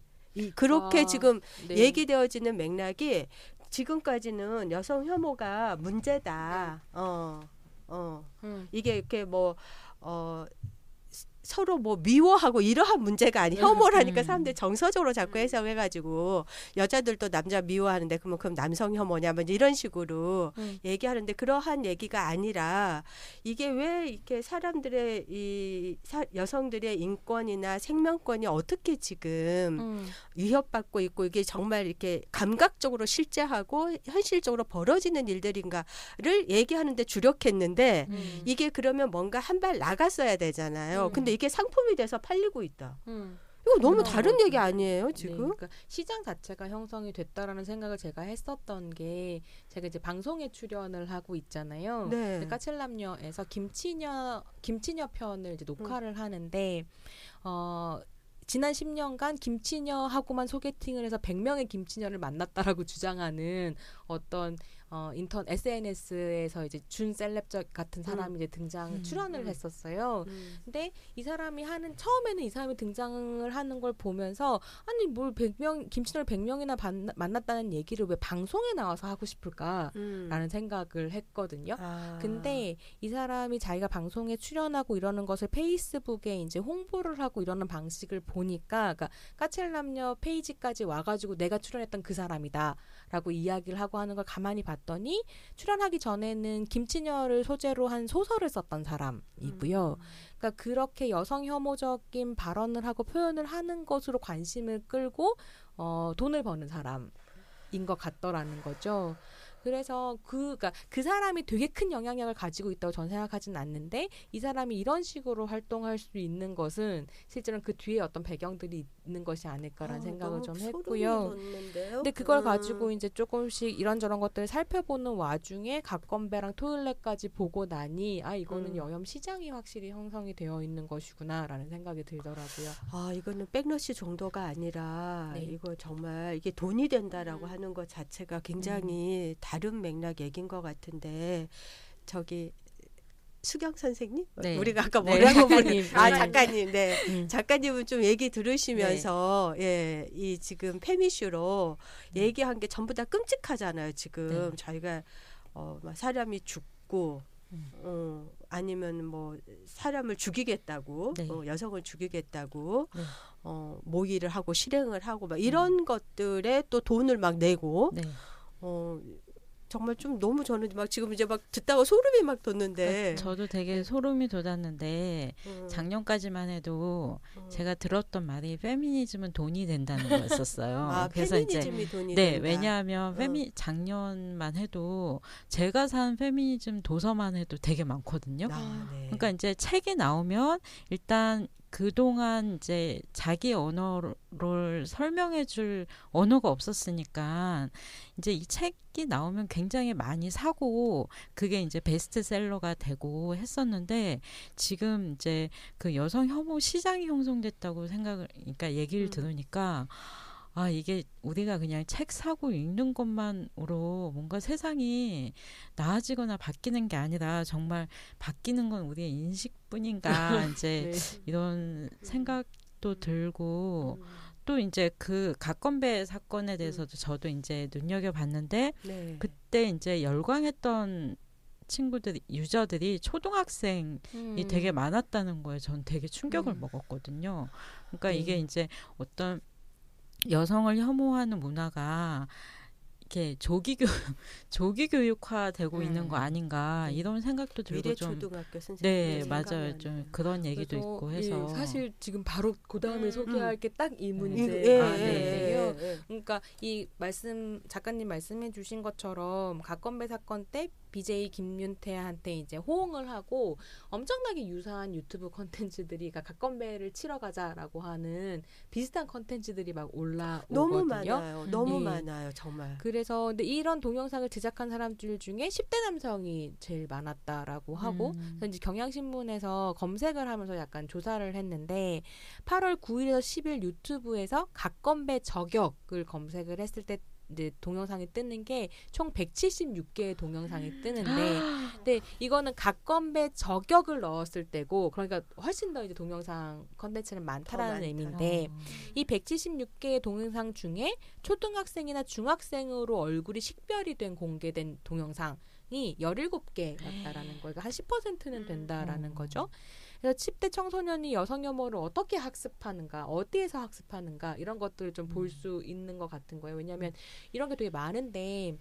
그렇게 지금 네. 얘기되어지는 맥락이 지금까지는 여성 혐오가 문제다. 이게 이렇게 서로 미워하고 이러한 문제가 아니 혐오라니까 사람들이 정서적으로 자꾸 해석해가지고 여자들도 남자 미워하는데 그럼 남성 혐오냐 뭐 이런 식으로 얘기하는데 그러한 얘기가 아니라 이게 왜 이렇게 사람들의 여성들의 인권이나 생명권이 어떻게 지금 위협받고 있고 이게 정말 이렇게 감각적으로 실제하고 현실적으로 벌어지는 일들인가를 얘기하는데 주력했는데 이게 그러면 뭔가 한 발 나갔어야 되잖아요. 근데 이게 상품이 돼서 팔리고 있다. 이거 너무 다른 얘기 아니에요, 지금? 네, 그러니까 시장 자체가 형성이 됐다라는 생각을 제가 했었던 게 제가 이제 방송에 출연을 하고 있잖아요. 네. 까칠남녀에서 김치녀 편을 이제 녹화를 하는데 지난 10년간 김치녀하고만 소개팅을 해서 100명의 김치녀를 만났다라고 주장하는 어떤 인터넷 SNS에서 이제 준 셀럽적 같은 사람이 이제 출연을 했었어요. 근데 이 사람이 처음에는 이 사람이 등장을 하는 걸 보면서 아니 뭘 김치녀를 100명이나 만났다는 얘기를 왜 방송에 나와서 하고 싶을까라는 생각을 했거든요. 근데 이 사람이 자기가 방송에 출연하고 이러는 것을 페이스북에 이제 홍보를 하고 이러는 방식을 보니까 그러니까 까칠남녀 페이지까지 와가지고 내가 출연했던 그 사람이다라고 이야기를 하고 하는 걸 가만히 봤더니 출연하기 전에는 김치녀를 소재로 한 소설을 썼던 사람이고요. 그러니까 그렇게 여성 혐오적인 발언을 하고 표현을 하는 것으로 관심을 끌고 돈을 버는 사람인 것 같더라는 거죠. 그래서 그러니까 그 사람이 되게 큰 영향력을 가지고 있다고 저는 생각하지는 않는데 이 사람이 이런 식으로 활동할 수 있는 것은 실제로는 그 뒤에 어떤 배경들이 있는 것이 아닐까라는 생각을 좀 했고요. 근데 그걸 가지고 이제 조금씩 이런저런 것들을 살펴보는 와중에 갓건배랑 토일렛까지 보고 나니 이거는 여혐 시장이 확실히 형성이 되어 있는 것이구나라는 생각이 들더라고요. 이거는 백러시 정도가 아니라 이거 정말 이게 돈이 된다라고 하는 것 자체가 굉장히 다른 맥락 얘기인 것 같은데 저기 수경 선생님? 네. 우리가 아까 뭐라고 작가님. 작가님. 네. 작가님은 좀 얘기 들으시면서 이 지금 페미슈로 얘기한 게 전부 다 끔찍하잖아요. 지금 저희가 사람이 죽고 아니면 사람을 죽이겠다고 여성을 죽이겠다고 모의를 하고 실행을 하고 막 이런 것들에 또 돈을 막 내고 정말 좀 너무 저는 막 지금 이제 막 듣다가 소름이 막 돋는데 저도 되게 소름이 돋았는데 작년까지만 해도 제가 들었던 말이 페미니즘은 돈이 된다는 거였었어요. 그래서 페미니즘이 이제 돈이 된다. 된다. 왜냐하면 작년만 해도 제가 산 페미니즘 도서만 해도 되게 많거든요. 그러니까 이제 책이 나오면 일단 그동안 이제 자기 언어를 설명해줄 언어가 없었으니까 이제 이 책이 나오면 굉장히 많이 사고 그게 이제 베스트셀러가 되고 했었는데 지금 이제 그 여성 혐오 시장이 형성됐다고 그러니까 얘기를 들으니까 이게 우리가 그냥 책 사고 읽는 것만으로 뭔가 세상이 나아지거나 바뀌는 게 아니라 정말 바뀌는 건 우리의 인식뿐인가 이제 이런 생각도 들고 또 이제 그 갓건배 사건에 대해서도 저도 이제 눈여겨봤는데 그때 이제 열광했던 친구들이 유저들이 초등학생이 되게 많았다는 거에 전 되게 충격을 먹었거든요. 그러니까 이게 이제 어떤 여성을 혐오하는 문화가 이렇게 조기 교육화되고 있는 거 아닌가 이런 생각도 들고 좀 초등학교 선생님 네 맞아요 좀 그런 얘기도 있고 해서 사실 지금 바로 그 다음에 소개할 게 딱 이 문제예요. 그러니까 이 작가님 말씀해주신 것처럼 가건배 사건 때 BJ 김윤태한테 이제 호응을 하고 엄청나게 유사한 유튜브 콘텐츠들이 그러니까 가건배를 치러 가자라고 하는 비슷한 콘텐츠들이 막 올라오거든요. 너무 많아요. 너무 많아요. 정말. 그래서 근데 이런 동영상을 제작한 사람들 중에 10대 남성이 제일 많았다라고 하고 그래서 이제 경향신문에서 검색을 하면서 약간 조사를 했는데 8월 9일에서 10일 유튜브에서 가건배 저격을 검색을 했을 때 이제 동영상이 뜨는 게 총 176개의 동영상이 뜨는데 근데 이거는 가건배 저격을 넣었을 때고 그러니까 훨씬 더 이제 동영상 컨텐츠는 많다라는 의미인데 이 176개의 동영상 중에 초등학생이나 중학생으로 얼굴이 식별이 된 공개된 동영상이 17개 같다라는 거예요. 그러니까 한 10%는 된다라는 거죠. 그래서 10대 청소년이 여성 혐오를 어떻게 학습하는가, 어디에서 학습하는가 이런 것들을 좀 볼 수 있는 것 같은 거예요. 왜냐하면 이런 게 되게 많은데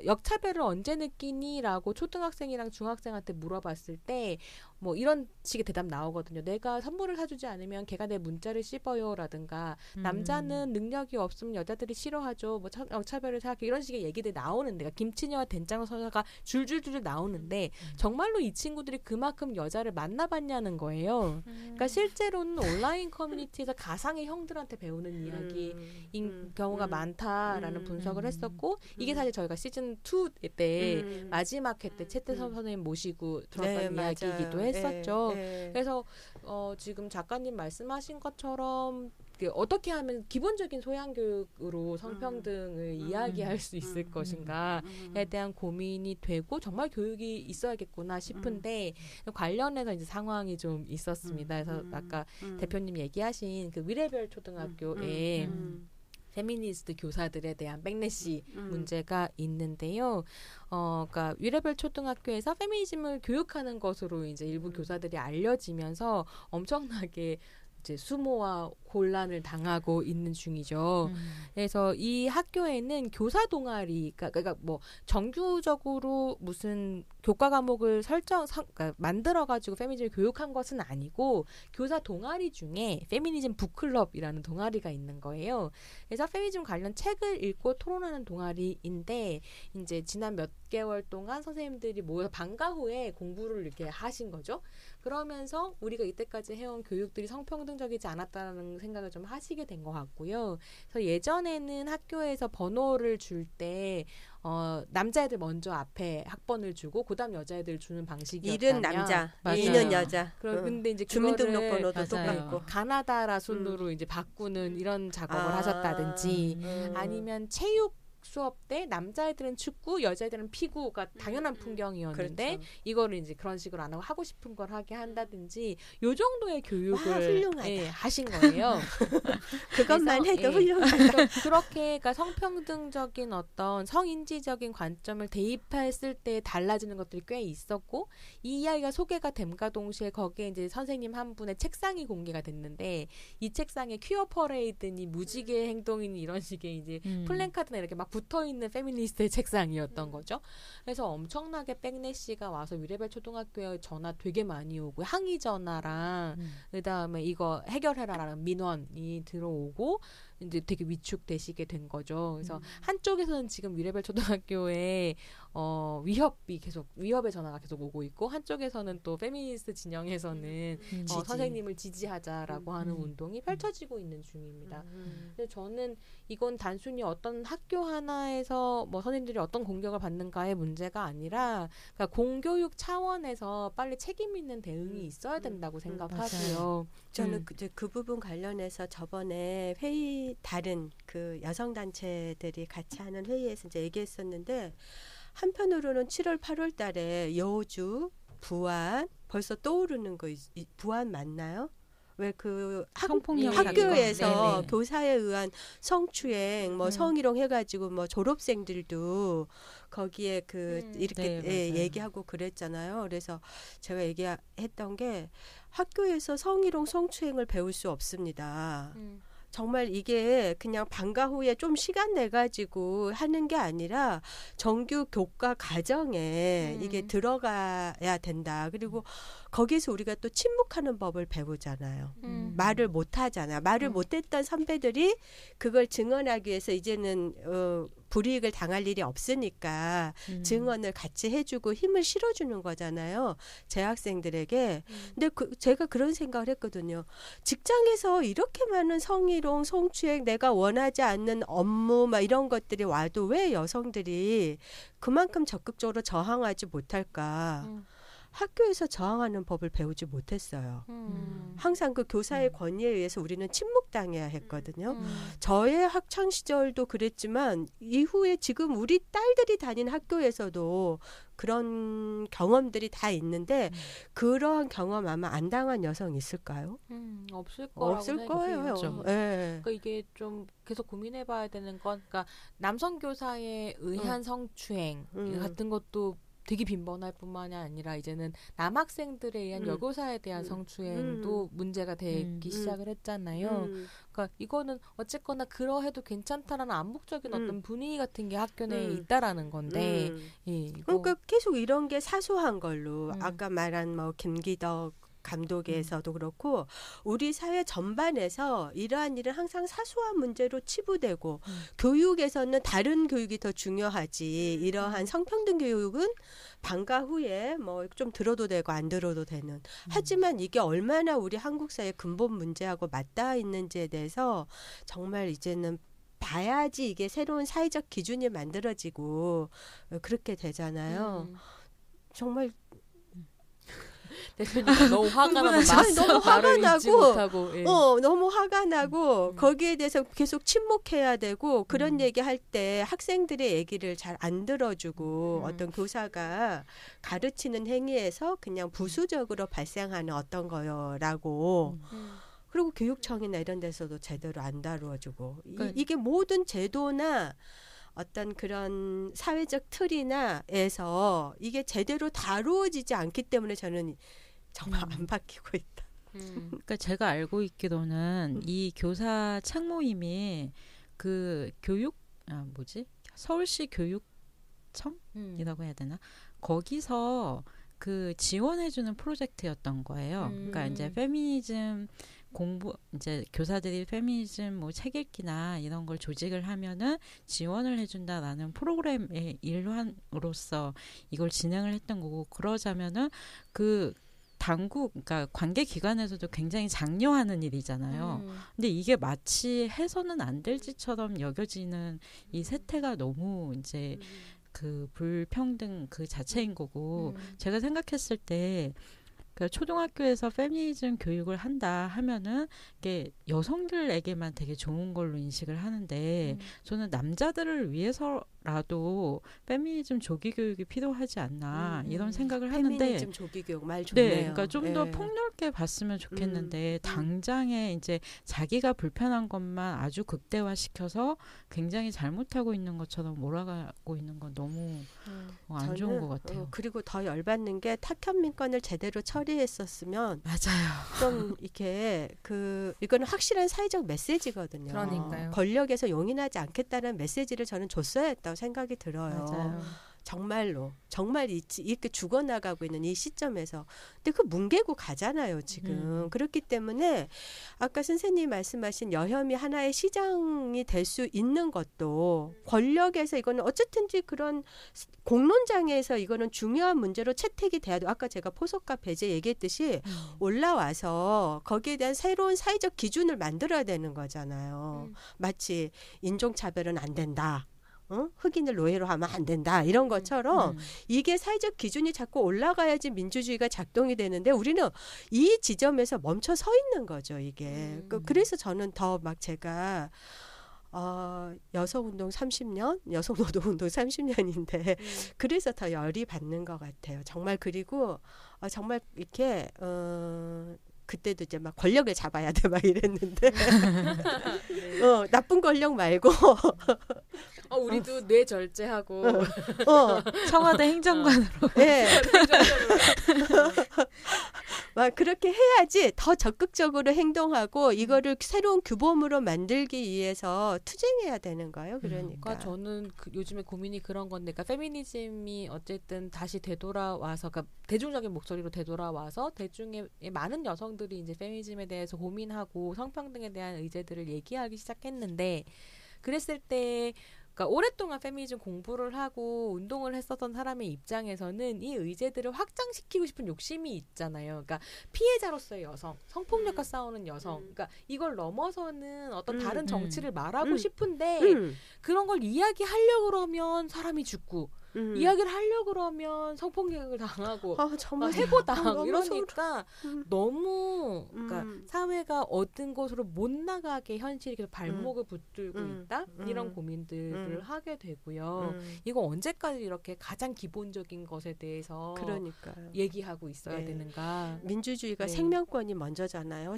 역차별을 언제 느끼니라고 초등학생이랑 중학생한테 물어봤을 때 뭐 이런 식의 대답 나오거든요. 내가 선물을 사주지 않으면 걔가 내 문자를 씹어요라든가 남자는 능력이 없으면 여자들이 싫어하죠. 뭐 역차별을 생각해 이런 식의 얘기들이 나오는데 그러니까 김치녀와 된장어 서사가 줄줄줄 나오는데 정말로 이 친구들이 그만큼 여자를 만나봤냐는 거예요. 그러니까 실제로는 온라인 커뮤니티에서 가상의 형들한테 배우는 이야기인 경우가 많다라는 분석을 했었고 이게 사실 저희가 시즌 2 때 마지막 회 때 채태선 선생님 모시고 들었던 이야기이기도 했었죠. 그래서 지금 작가님 말씀하신 것처럼 어떻게 하면 기본적인 소양 교육으로 성평등을 이야기할 수 있을 것인가에 대한 고민이 되고 정말 교육이 있어야겠구나 싶은데 관련해서 이제 상황이 좀 있었습니다. 그래서 아까 대표님 얘기하신 그 위례별 초등학교에 페미니스트 교사들에 대한 백래시 문제가 있는데요. 그러니까 위례별 초등학교에서 페미니즘을 교육하는 것으로 이제 일부 교사들이 알려지면서 엄청나게 이제 수모와 곤란을 당하고 있는 중이죠. 그래서 이 학교에는 교사 동아리, 그러니까 뭐 정규적으로 무슨 교과 과목을 그러니까 만들어가지고 페미니즘을 교육한 것은 아니고 교사 동아리 중에 페미니즘 북클럽이라는 동아리가 있는 거예요. 그래서 페미니즘 관련 책을 읽고 토론하는 동아리인데 이제 지난 몇 개월 동안 선생님들이 모여서 방과 후에 공부를 이렇게 하신 거죠. 그러면서 우리가 이때까지 해온 교육들이 성평등적이지 않았다는 생각을 좀 하시게 된 것 같고요. 그래서 예전에는 학교에서 번호를 줄 때 남자애들 먼저 앞에 학번을 주고 그다음 여자애들 주는 방식이었다면 일은 남자, 맞아요. 이는 여자. 근데 이제 주민등록번호도 맞아요. 똑같고 가나다라 순으로 이제 바꾸는 이런 작업을 하셨다든지 아니면 체육 수업 때 남자애들은 축구, 여자애들은 피구가 당연한 풍경이었는데 그렇죠. 이거를 이제 그런 식으로 안 하고 하고 싶은 걸 하게 한다든지 요 정도의 교육을 훌륭하다. 하신 거예요. 그것만 그래서, 해도 훌륭하다. 그렇게 그러니까 성평등적인 어떤 성인지적인 관점을 대입했을 때 달라지는 것들이 꽤 있었고 이 이야기가 소개가 됨과 동시에 거기에 이제 선생님 한 분의 책상이 공개가 됐는데 이 책상에 퀴어 퍼레이드니 무지개 행동이니 이런 식의 이제 플랜카드나 이렇게 막 붙어있는 페미니스트의 책상이었던 거죠. 그래서 엄청나게 백래시가 와서 위례별 초등학교에 전화 되게 많이 오고 항의 전화랑 그다음에 이거 해결해라라는 민원이 들어오고 이제 되게 위축되시게 된 거죠. 그래서 한쪽에서는 지금 위례별 초등학교에 위협의 전화가 계속 오고 있고 한쪽에서는 또 페미니스트 진영에서는 선생님을 지지하자라고 하는 운동이 펼쳐지고 있는 중입니다. 근데 저는 이건 단순히 어떤 학교 하나에서 뭐 선생님들이 어떤 공격을 받는가의 문제가 아니라 그러니까 공교육 차원에서 빨리 책임 있는 대응이 있어야 된다고 생각하고요. 저는 그 부분 관련해서 저번에 다른 그 여성 단체들이 같이 하는 회의에서 이제 얘기했었는데 한편으로는 7월, 8월 달에 여주, 부안 벌써 떠오르는 거 부안 맞나요? 왜 그 성폭력 학교에서 네네. 교사에 의한 성추행, 뭐 성희롱 해가지고 뭐 졸업생들도 거기에 그 이렇게 네, 얘기하고 그랬잖아요. 그래서 제가 얘기했던 게 학교에서 성희롱, 성추행을 배울 수 없습니다. 정말 이게 그냥 방과 후에 좀 시간 내 가지고 하는 게 아니라 정규 교과 과정에 이게 들어가야 된다. 그리고 거기서 우리가 또 침묵하는 법을 배우잖아요. 말을 못 하잖아. 말을 못 했던 선배들이 그걸 증언하기 위해서 이제는 불이익을 당할 일이 없으니까 증언을 같이 해주고 힘을 실어주는 거잖아요. 재학생들에게. 근데 제가 그런 생각을 했거든요. 직장에서 이렇게 많은 성희롱, 성추행, 내가 원하지 않는 업무 막 이런 것들이 와도 왜 여성들이 그만큼 적극적으로 저항하지 못할까? 학교에서 저항하는 법을 배우지 못했어요. 항상 그 교사의 권위에 의해서 우리는 침묵당해야 했거든요. 저의 학창 시절도 그랬지만 이후에 지금 우리 딸들이 다니는 학교에서도 그런 경험들이 다 있는데 그러한 경험 아마 안 당한 여성 있을까요? 없을 거라고 없을 거예요. 생각해요. 네. 그러니까 이게 좀 계속 고민해봐야 되는 건, 그러니까 남성 교사에 의한 성추행 같은 것도 되게 빈번할 뿐만이 아니라 이제는 남학생들에 의한 여교사에 대한 성추행도 문제가 되기 시작을 했잖아요. 그러니까 이거는 어쨌거나 그러해도 괜찮다라는 암묵적인 어떤 분위기 같은 게 학교 내에 있다라는 건데, 예, 이거 그러니까 계속 이런 게 사소한 걸로 아까 말한 뭐 김기덕 감독에서도 그렇고 우리 사회 전반에서 이러한 일은 항상 사소한 문제로 치부되고 교육에서는 다른 교육이 더 중요하지 이러한 성평등 교육은 방과 후에 뭐 좀 들어도 되고 안 들어도 되는 하지만 이게 얼마나 우리 한국 사회 근본 문제하고 맞닿아 있는지에 대해서 정말 이제는 봐야지 이게 새로운 사회적 기준이 만들어지고 그렇게 되잖아요. 정말 대표님 너무 화가 나서 너무 화가 나고 못하고, 예. 너무 화가 나고 거기에 대해서 계속 침묵해야 되고 그런 얘기할 때 학생들의 얘기를 잘 안 들어주고 어떤 교사가 가르치는 행위에서 그냥 부수적으로 발생하는 어떤 거요라고 그리고 교육청이나 이런 데서도 제대로 안 다루어주고 이게 모든 제도나 어떤 그런 사회적 틀이나에서 이게 제대로 다루어지지 않기 때문에 저는 정말 안 바뀌고 있다. 그러니까 제가 알고 있기로는 이 교사 창모임이 그 서울시 교육청이라고 해야 되나? 거기서 그 지원해주는 프로젝트였던 거예요. 그러니까 이제 페미니즘 이제 교사들이 페미니즘 뭐 책 읽기나 이런 걸 조직을 하면은 지원을 해준다라는 프로그램의 일환으로서 이걸 진행을 했던 거고, 그러자면은 그 그러니까 관계 기관에서도 굉장히 장려하는 일이잖아요. 근데 이게 마치 해서는 안 될 짓처럼 여겨지는 이 세태가 너무 이제 그 불평등 그 자체인 거고, 제가 생각했을 때 그러니까 초등학교에서 페미니즘 교육을 한다 하면은 이게 여성들에게만 되게 좋은 걸로 인식을 하는데 저는 남자들을 위해서라도 페미니즘 조기 교육이 필요하지 않나 이런 생각을 하는데, 페미니즘 조기 교육 말 좋네요. 네, 그러니까 좀 더 폭넓게 봤으면 좋겠는데 당장에 이제 자기가 불편한 것만 아주 극대화시켜서 굉장히 잘못하고 있는 것처럼 몰아가고 있는 건 너무 안 좋은 것 같아요. 그리고 더 열받는 게 탁현민 건을 제대로 처리했었으면 맞아요. 좀 이렇게 이거는 확실한 사회적 메시지거든요. 그러니까요. 권력에서 용인하지 않겠다는 메시지를 저는 줬어야 했다고 생각이 들어요. 맞아요. 정말로 정말 이렇게 죽어나가고 있는 이 시점에서 근데 그 뭉개고 가잖아요 지금. 그렇기 때문에 아까 선생님이 말씀하신 여혐이 하나의 시장이 될 수 있는 것도 권력에서 이거는 어쨌든지 그런 공론장에서 이거는 중요한 문제로 채택이 돼야 돼. 아까 제가 포석과 배제 얘기했듯이 올라와서 거기에 대한 새로운 사회적 기준을 만들어야 되는 거잖아요. 마치 인종차별은 안 된다. 흑인을 노예로 하면 안 된다. 이런 것처럼 이게 사회적 기준이 자꾸 올라가야지 민주주의가 작동이 되는데 우리는 이 지점에서 멈춰 서 있는 거죠. 이게. 그래서 저는 더 막 제가 여성운동 30년, 여성노동운동 30년인데 그래서 더 열이 받는 것 같아요. 정말. 그리고 정말 이렇게 그때도 이제 막 권력을 잡아야 돼 막 이랬는데 나쁜 권력 말고 우리도 뇌 절제하고 청와대 행정관으로 네. 막 그렇게 해야지 더 적극적으로 행동하고 이거를 새로운 규범으로 만들기 위해서 투쟁해야 되는 거예요. 그러니까 저는 요즘에 고민이 그런 건데, 그러니까 페미니즘이 어쨌든 다시 되돌아와서, 그러니까 대중적인 목소리로 되돌아와서 대중의 많은 여성들이 이제 페미니즘에 대해서 고민하고 성평등에 대한 의제들을 얘기하기 시작했는데, 그랬을 때 그러니까 오랫동안 페미니즘 공부를 하고 운동을 했었던 사람의 입장에서는 이 의제들을 확장시키고 싶은 욕심이 있잖아요. 그러니까 피해자로서의 여성, 성폭력과 싸우는 여성, 그러니까 이걸 넘어서는 어떤 다른 정치를 말하고 싶은데 그런 걸 이야기하려고 그러면 사람이 죽고 이야기를 하려고 그러면 성폭력을 당하고 정말 해고당 이러니까 너무 그러니까 사회가 얻은 곳으로 못 나가게 현실이 계속 발목을 붙들고 있다 이런 고민들을 하게 되고요. 이거 언제까지 이렇게 가장 기본적인 것에 대해서 그러니까요. 얘기하고 있어야 되는가. 민주주의가 생명권이 먼저잖아요.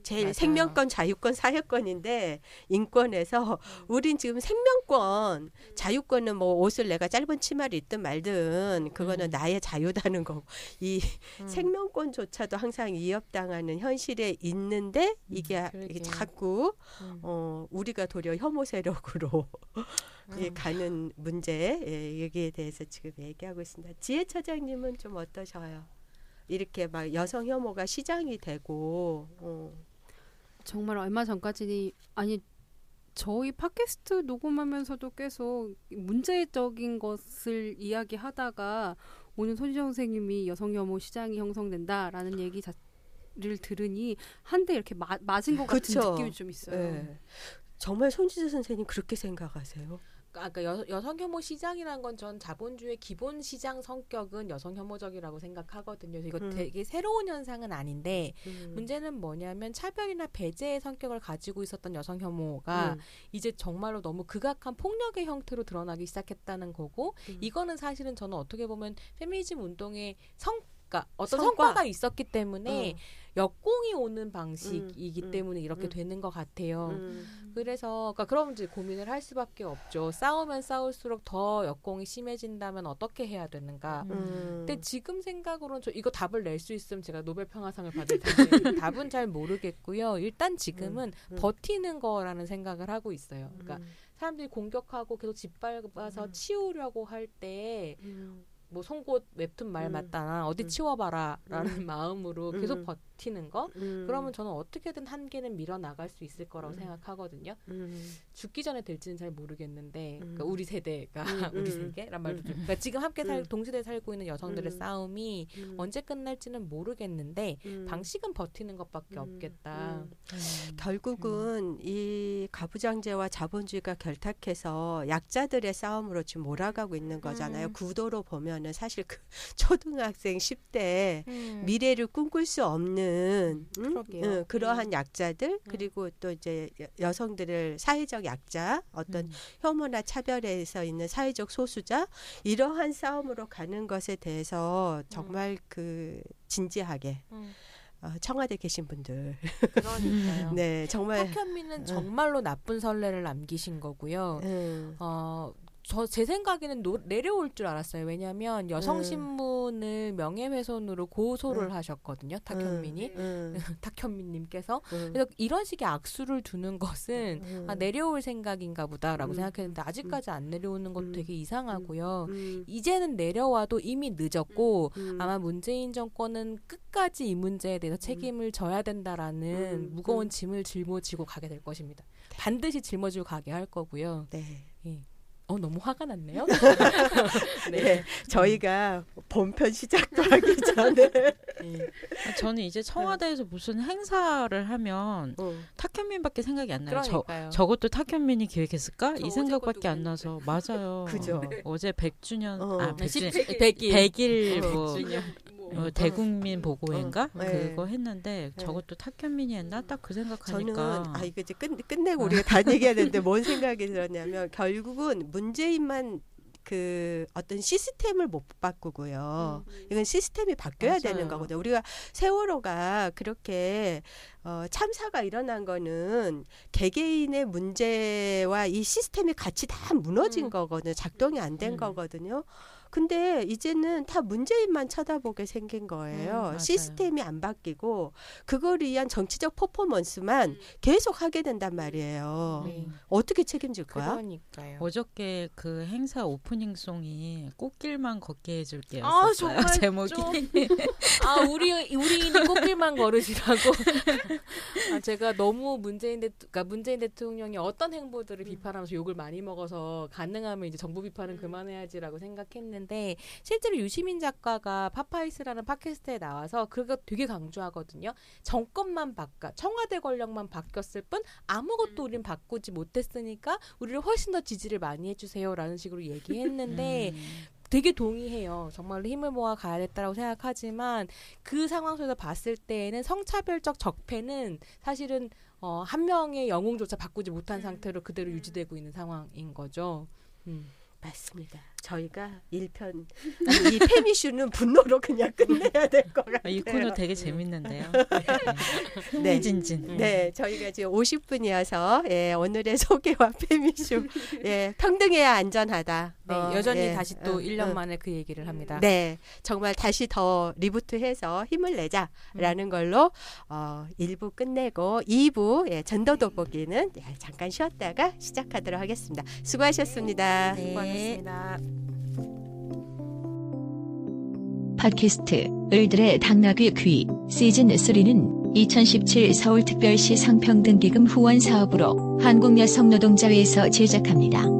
제일 생명권, 자유권, 사회권인데 인권에서 우린 지금 생명권, 자유권은 뭐 옷을 내가 짧은 치마를 입든 말든 그거는 나의 자유다는 거고 이 생명권조차도 항상 위협당하는 현실에 있는데 이게 자꾸 우리가 도리어 혐오 세력으로 가는 문제 여기에 대해서 지금 얘기하고 있습니다. 지혜 처장님은 좀 어떠셔요? 이렇게 막 여성 혐오가 시장이 되고 정말 얼마 전까지 저희 팟캐스트 녹음하면서도 계속 문제적인 것을 이야기하다가 오늘 손지정 선생님이 여성 혐오 시장이 형성된다라는 얘기를 들으니 한 대 이렇게 맞은 것 같은 느낌이 좀 있어요. 네. 정말 손지정 선생님 그렇게 생각하세요? 그러니까 여성 혐오 시장이라는 건 전 자본주의 기본 시장 성격은 여성 혐오적이라고 생각하거든요. 이거 되게 새로운 현상은 아닌데 문제는 뭐냐면 차별이나 배제의 성격을 가지고 있었던 여성 혐오가 이제 정말로 너무 극악한 폭력의 형태로 드러나기 시작했다는 거고 이거는 사실은 저는 어떻게 보면 페미니즘 운동의 그러니까 어떤 성과가 있었기 때문에 역공이 오는 방식이기 때문에 이렇게 되는 것 같아요. 그래서 그럼 이제 고민을 할 수밖에 없죠. 싸우면 싸울수록 더 역공이 심해진다면 어떻게 해야 되는가. 근데 지금 생각으로는 저 이거 답을 낼 수 있으면 제가 노벨 평화상을 받을 텐데 답은 잘 모르겠고요. 일단 지금은 버티는 거라는 생각을 하고 있어요. 그러니까 사람들이 공격하고 계속 짓밟아서 치우려고 할 때 뭐 송곳 웹툰 말 맞다나 어디 치워봐라 라는 마음으로 계속 버티는 거 그러면 저는 어떻게든 한계는 밀어나갈 수 있을 거라고 생각하거든요. 죽기 전에 될지는 잘 모르겠는데 그러니까 우리 세대가 우리 세대란 말도 좀 그러니까 지금 함께 동시대에 살고 있는 여성들의 싸움이 언제 끝날지는 모르겠는데 방식은 버티는 것밖에 없겠다. 결국은 이 가부장제와 자본주의가 결탁해서 약자들의 싸움으로 지금 몰아가고 있는 거잖아요. 구도로 보면은 사실 그 초등학생 10대 미래를 꿈꿀 수 없는 그러한 약자들 그리고 또 이제 여성들을 사회적 약자 어떤 혐오나 차별에서 있는 사회적 소수자 이러한 싸움으로 가는 것에 대해서 정말 진지하게 청와대 계신 분들 그러니까요. 네 정말 탁현미는 정말로 나쁜 선례를 남기신 거고요. 제 생각에는 내려올 줄 알았어요. 왜냐하면 여성신문을 명예훼손으로 고소를 하셨거든요. 탁현민이. 탁현민님께서. 그래서 이런 식의 악수를 두는 것은 내려올 생각인가 보다라고 생각했는데 아직까지 안 내려오는 것도 되게 이상하고요. 이제는 내려와도 이미 늦었고 아마 문재인 정권은 끝까지 이 문제에 대해서 책임을 져야 된다라는 무거운 짐을 짊어지고 가게 될 것입니다. 반드시 짊어지고 가게 할 거고요. 네. 예. 너무 화가 났네요. 네. 저희가 본편 시작도 하기 전에 저는 이제 청와대에서 무슨 행사를 하면 탁현민밖에 생각이 안 나요. 저것도 탁현민이 기획했을까? 이 생각밖에 안 나서 맞아요. 그죠. 어제 100주년 100일 뭐 대국민 보고회인가 그거 했는데 저것도 탁현민이 했나 딱 그 생각하니까 저는 이거 이제 끝내고 우리가 다 얘기해야 되는데 뭔 생각이 들었냐면 결국은 문재인만 그 어떤 시스템을 못 바꾸고요. 이건 시스템이 바뀌어야 되는 거거든요. 우리가 세월호가 그렇게 참사가 일어난 거는 개개인의 문제와 이 시스템이 같이 다 무너진 거거든요. 작동이 안 된 거거든요. 근데 이제는 다 문재인만 쳐다보게 생긴 거예요. 시스템이 안 바뀌고 그걸 위한 정치적 퍼포먼스만 계속 하게 된단 말이에요. 어떻게 책임질 거야? 그러니까요. 어저께 그 행사 오프닝송이 꽃길만 걷게 해줄게요. 정말 제목이. 우리는 꽃길만 걸으시라고. 제가 너무 문재인 대통령이 어떤 행보들을 비판하면서 욕을 많이 먹어서 가능하면 이제 정부 비판은 그만해야지라고 생각했는데 실제로 유시민 작가가 파파이스라는 팟캐스트에 나와서 그거 되게 강조하거든요. 정권만 청와대 권력만 바뀌었을 뿐 아무것도 우린 바꾸지 못했으니까 우리를 훨씬 더 지지를 많이 해주세요라는 식으로 얘기했는데 되게 동의해요. 정말로 힘을 모아 가야 됐다라고 생각하지만 그 상황 속에서 봤을 때에는 성차별적 적폐는 사실은 한 명의 영웅조차 바꾸지 못한 상태로 그대로 유지되고 있는 상황인 거죠. 맞습니다. 저희가 1편 이 페미슈는 분노로 그냥 끝내야 될 것 같아요. 이 코너 되게 재밌는데요. 네. 진진. 네, 저희가 지금 50분이어서 오늘의 소개와 페미슈 평등해야 안전하다. 네, 여전히 다시 또 1년 만에 그 얘기를 합니다. 네, 정말 다시 더 리부트해서 힘을 내자라는 걸로 1부 끝내고 2부 전도 돋보기는 잠깐 쉬었다가 시작하도록 하겠습니다. 수고하셨습니다. 네. 수고하셨습니다. 팟캐스트 을들의 당나귀 귀 시즌3는 2017 서울특별시 성평등기금 후원 사업으로 한국여성노동자회에서 제작합니다.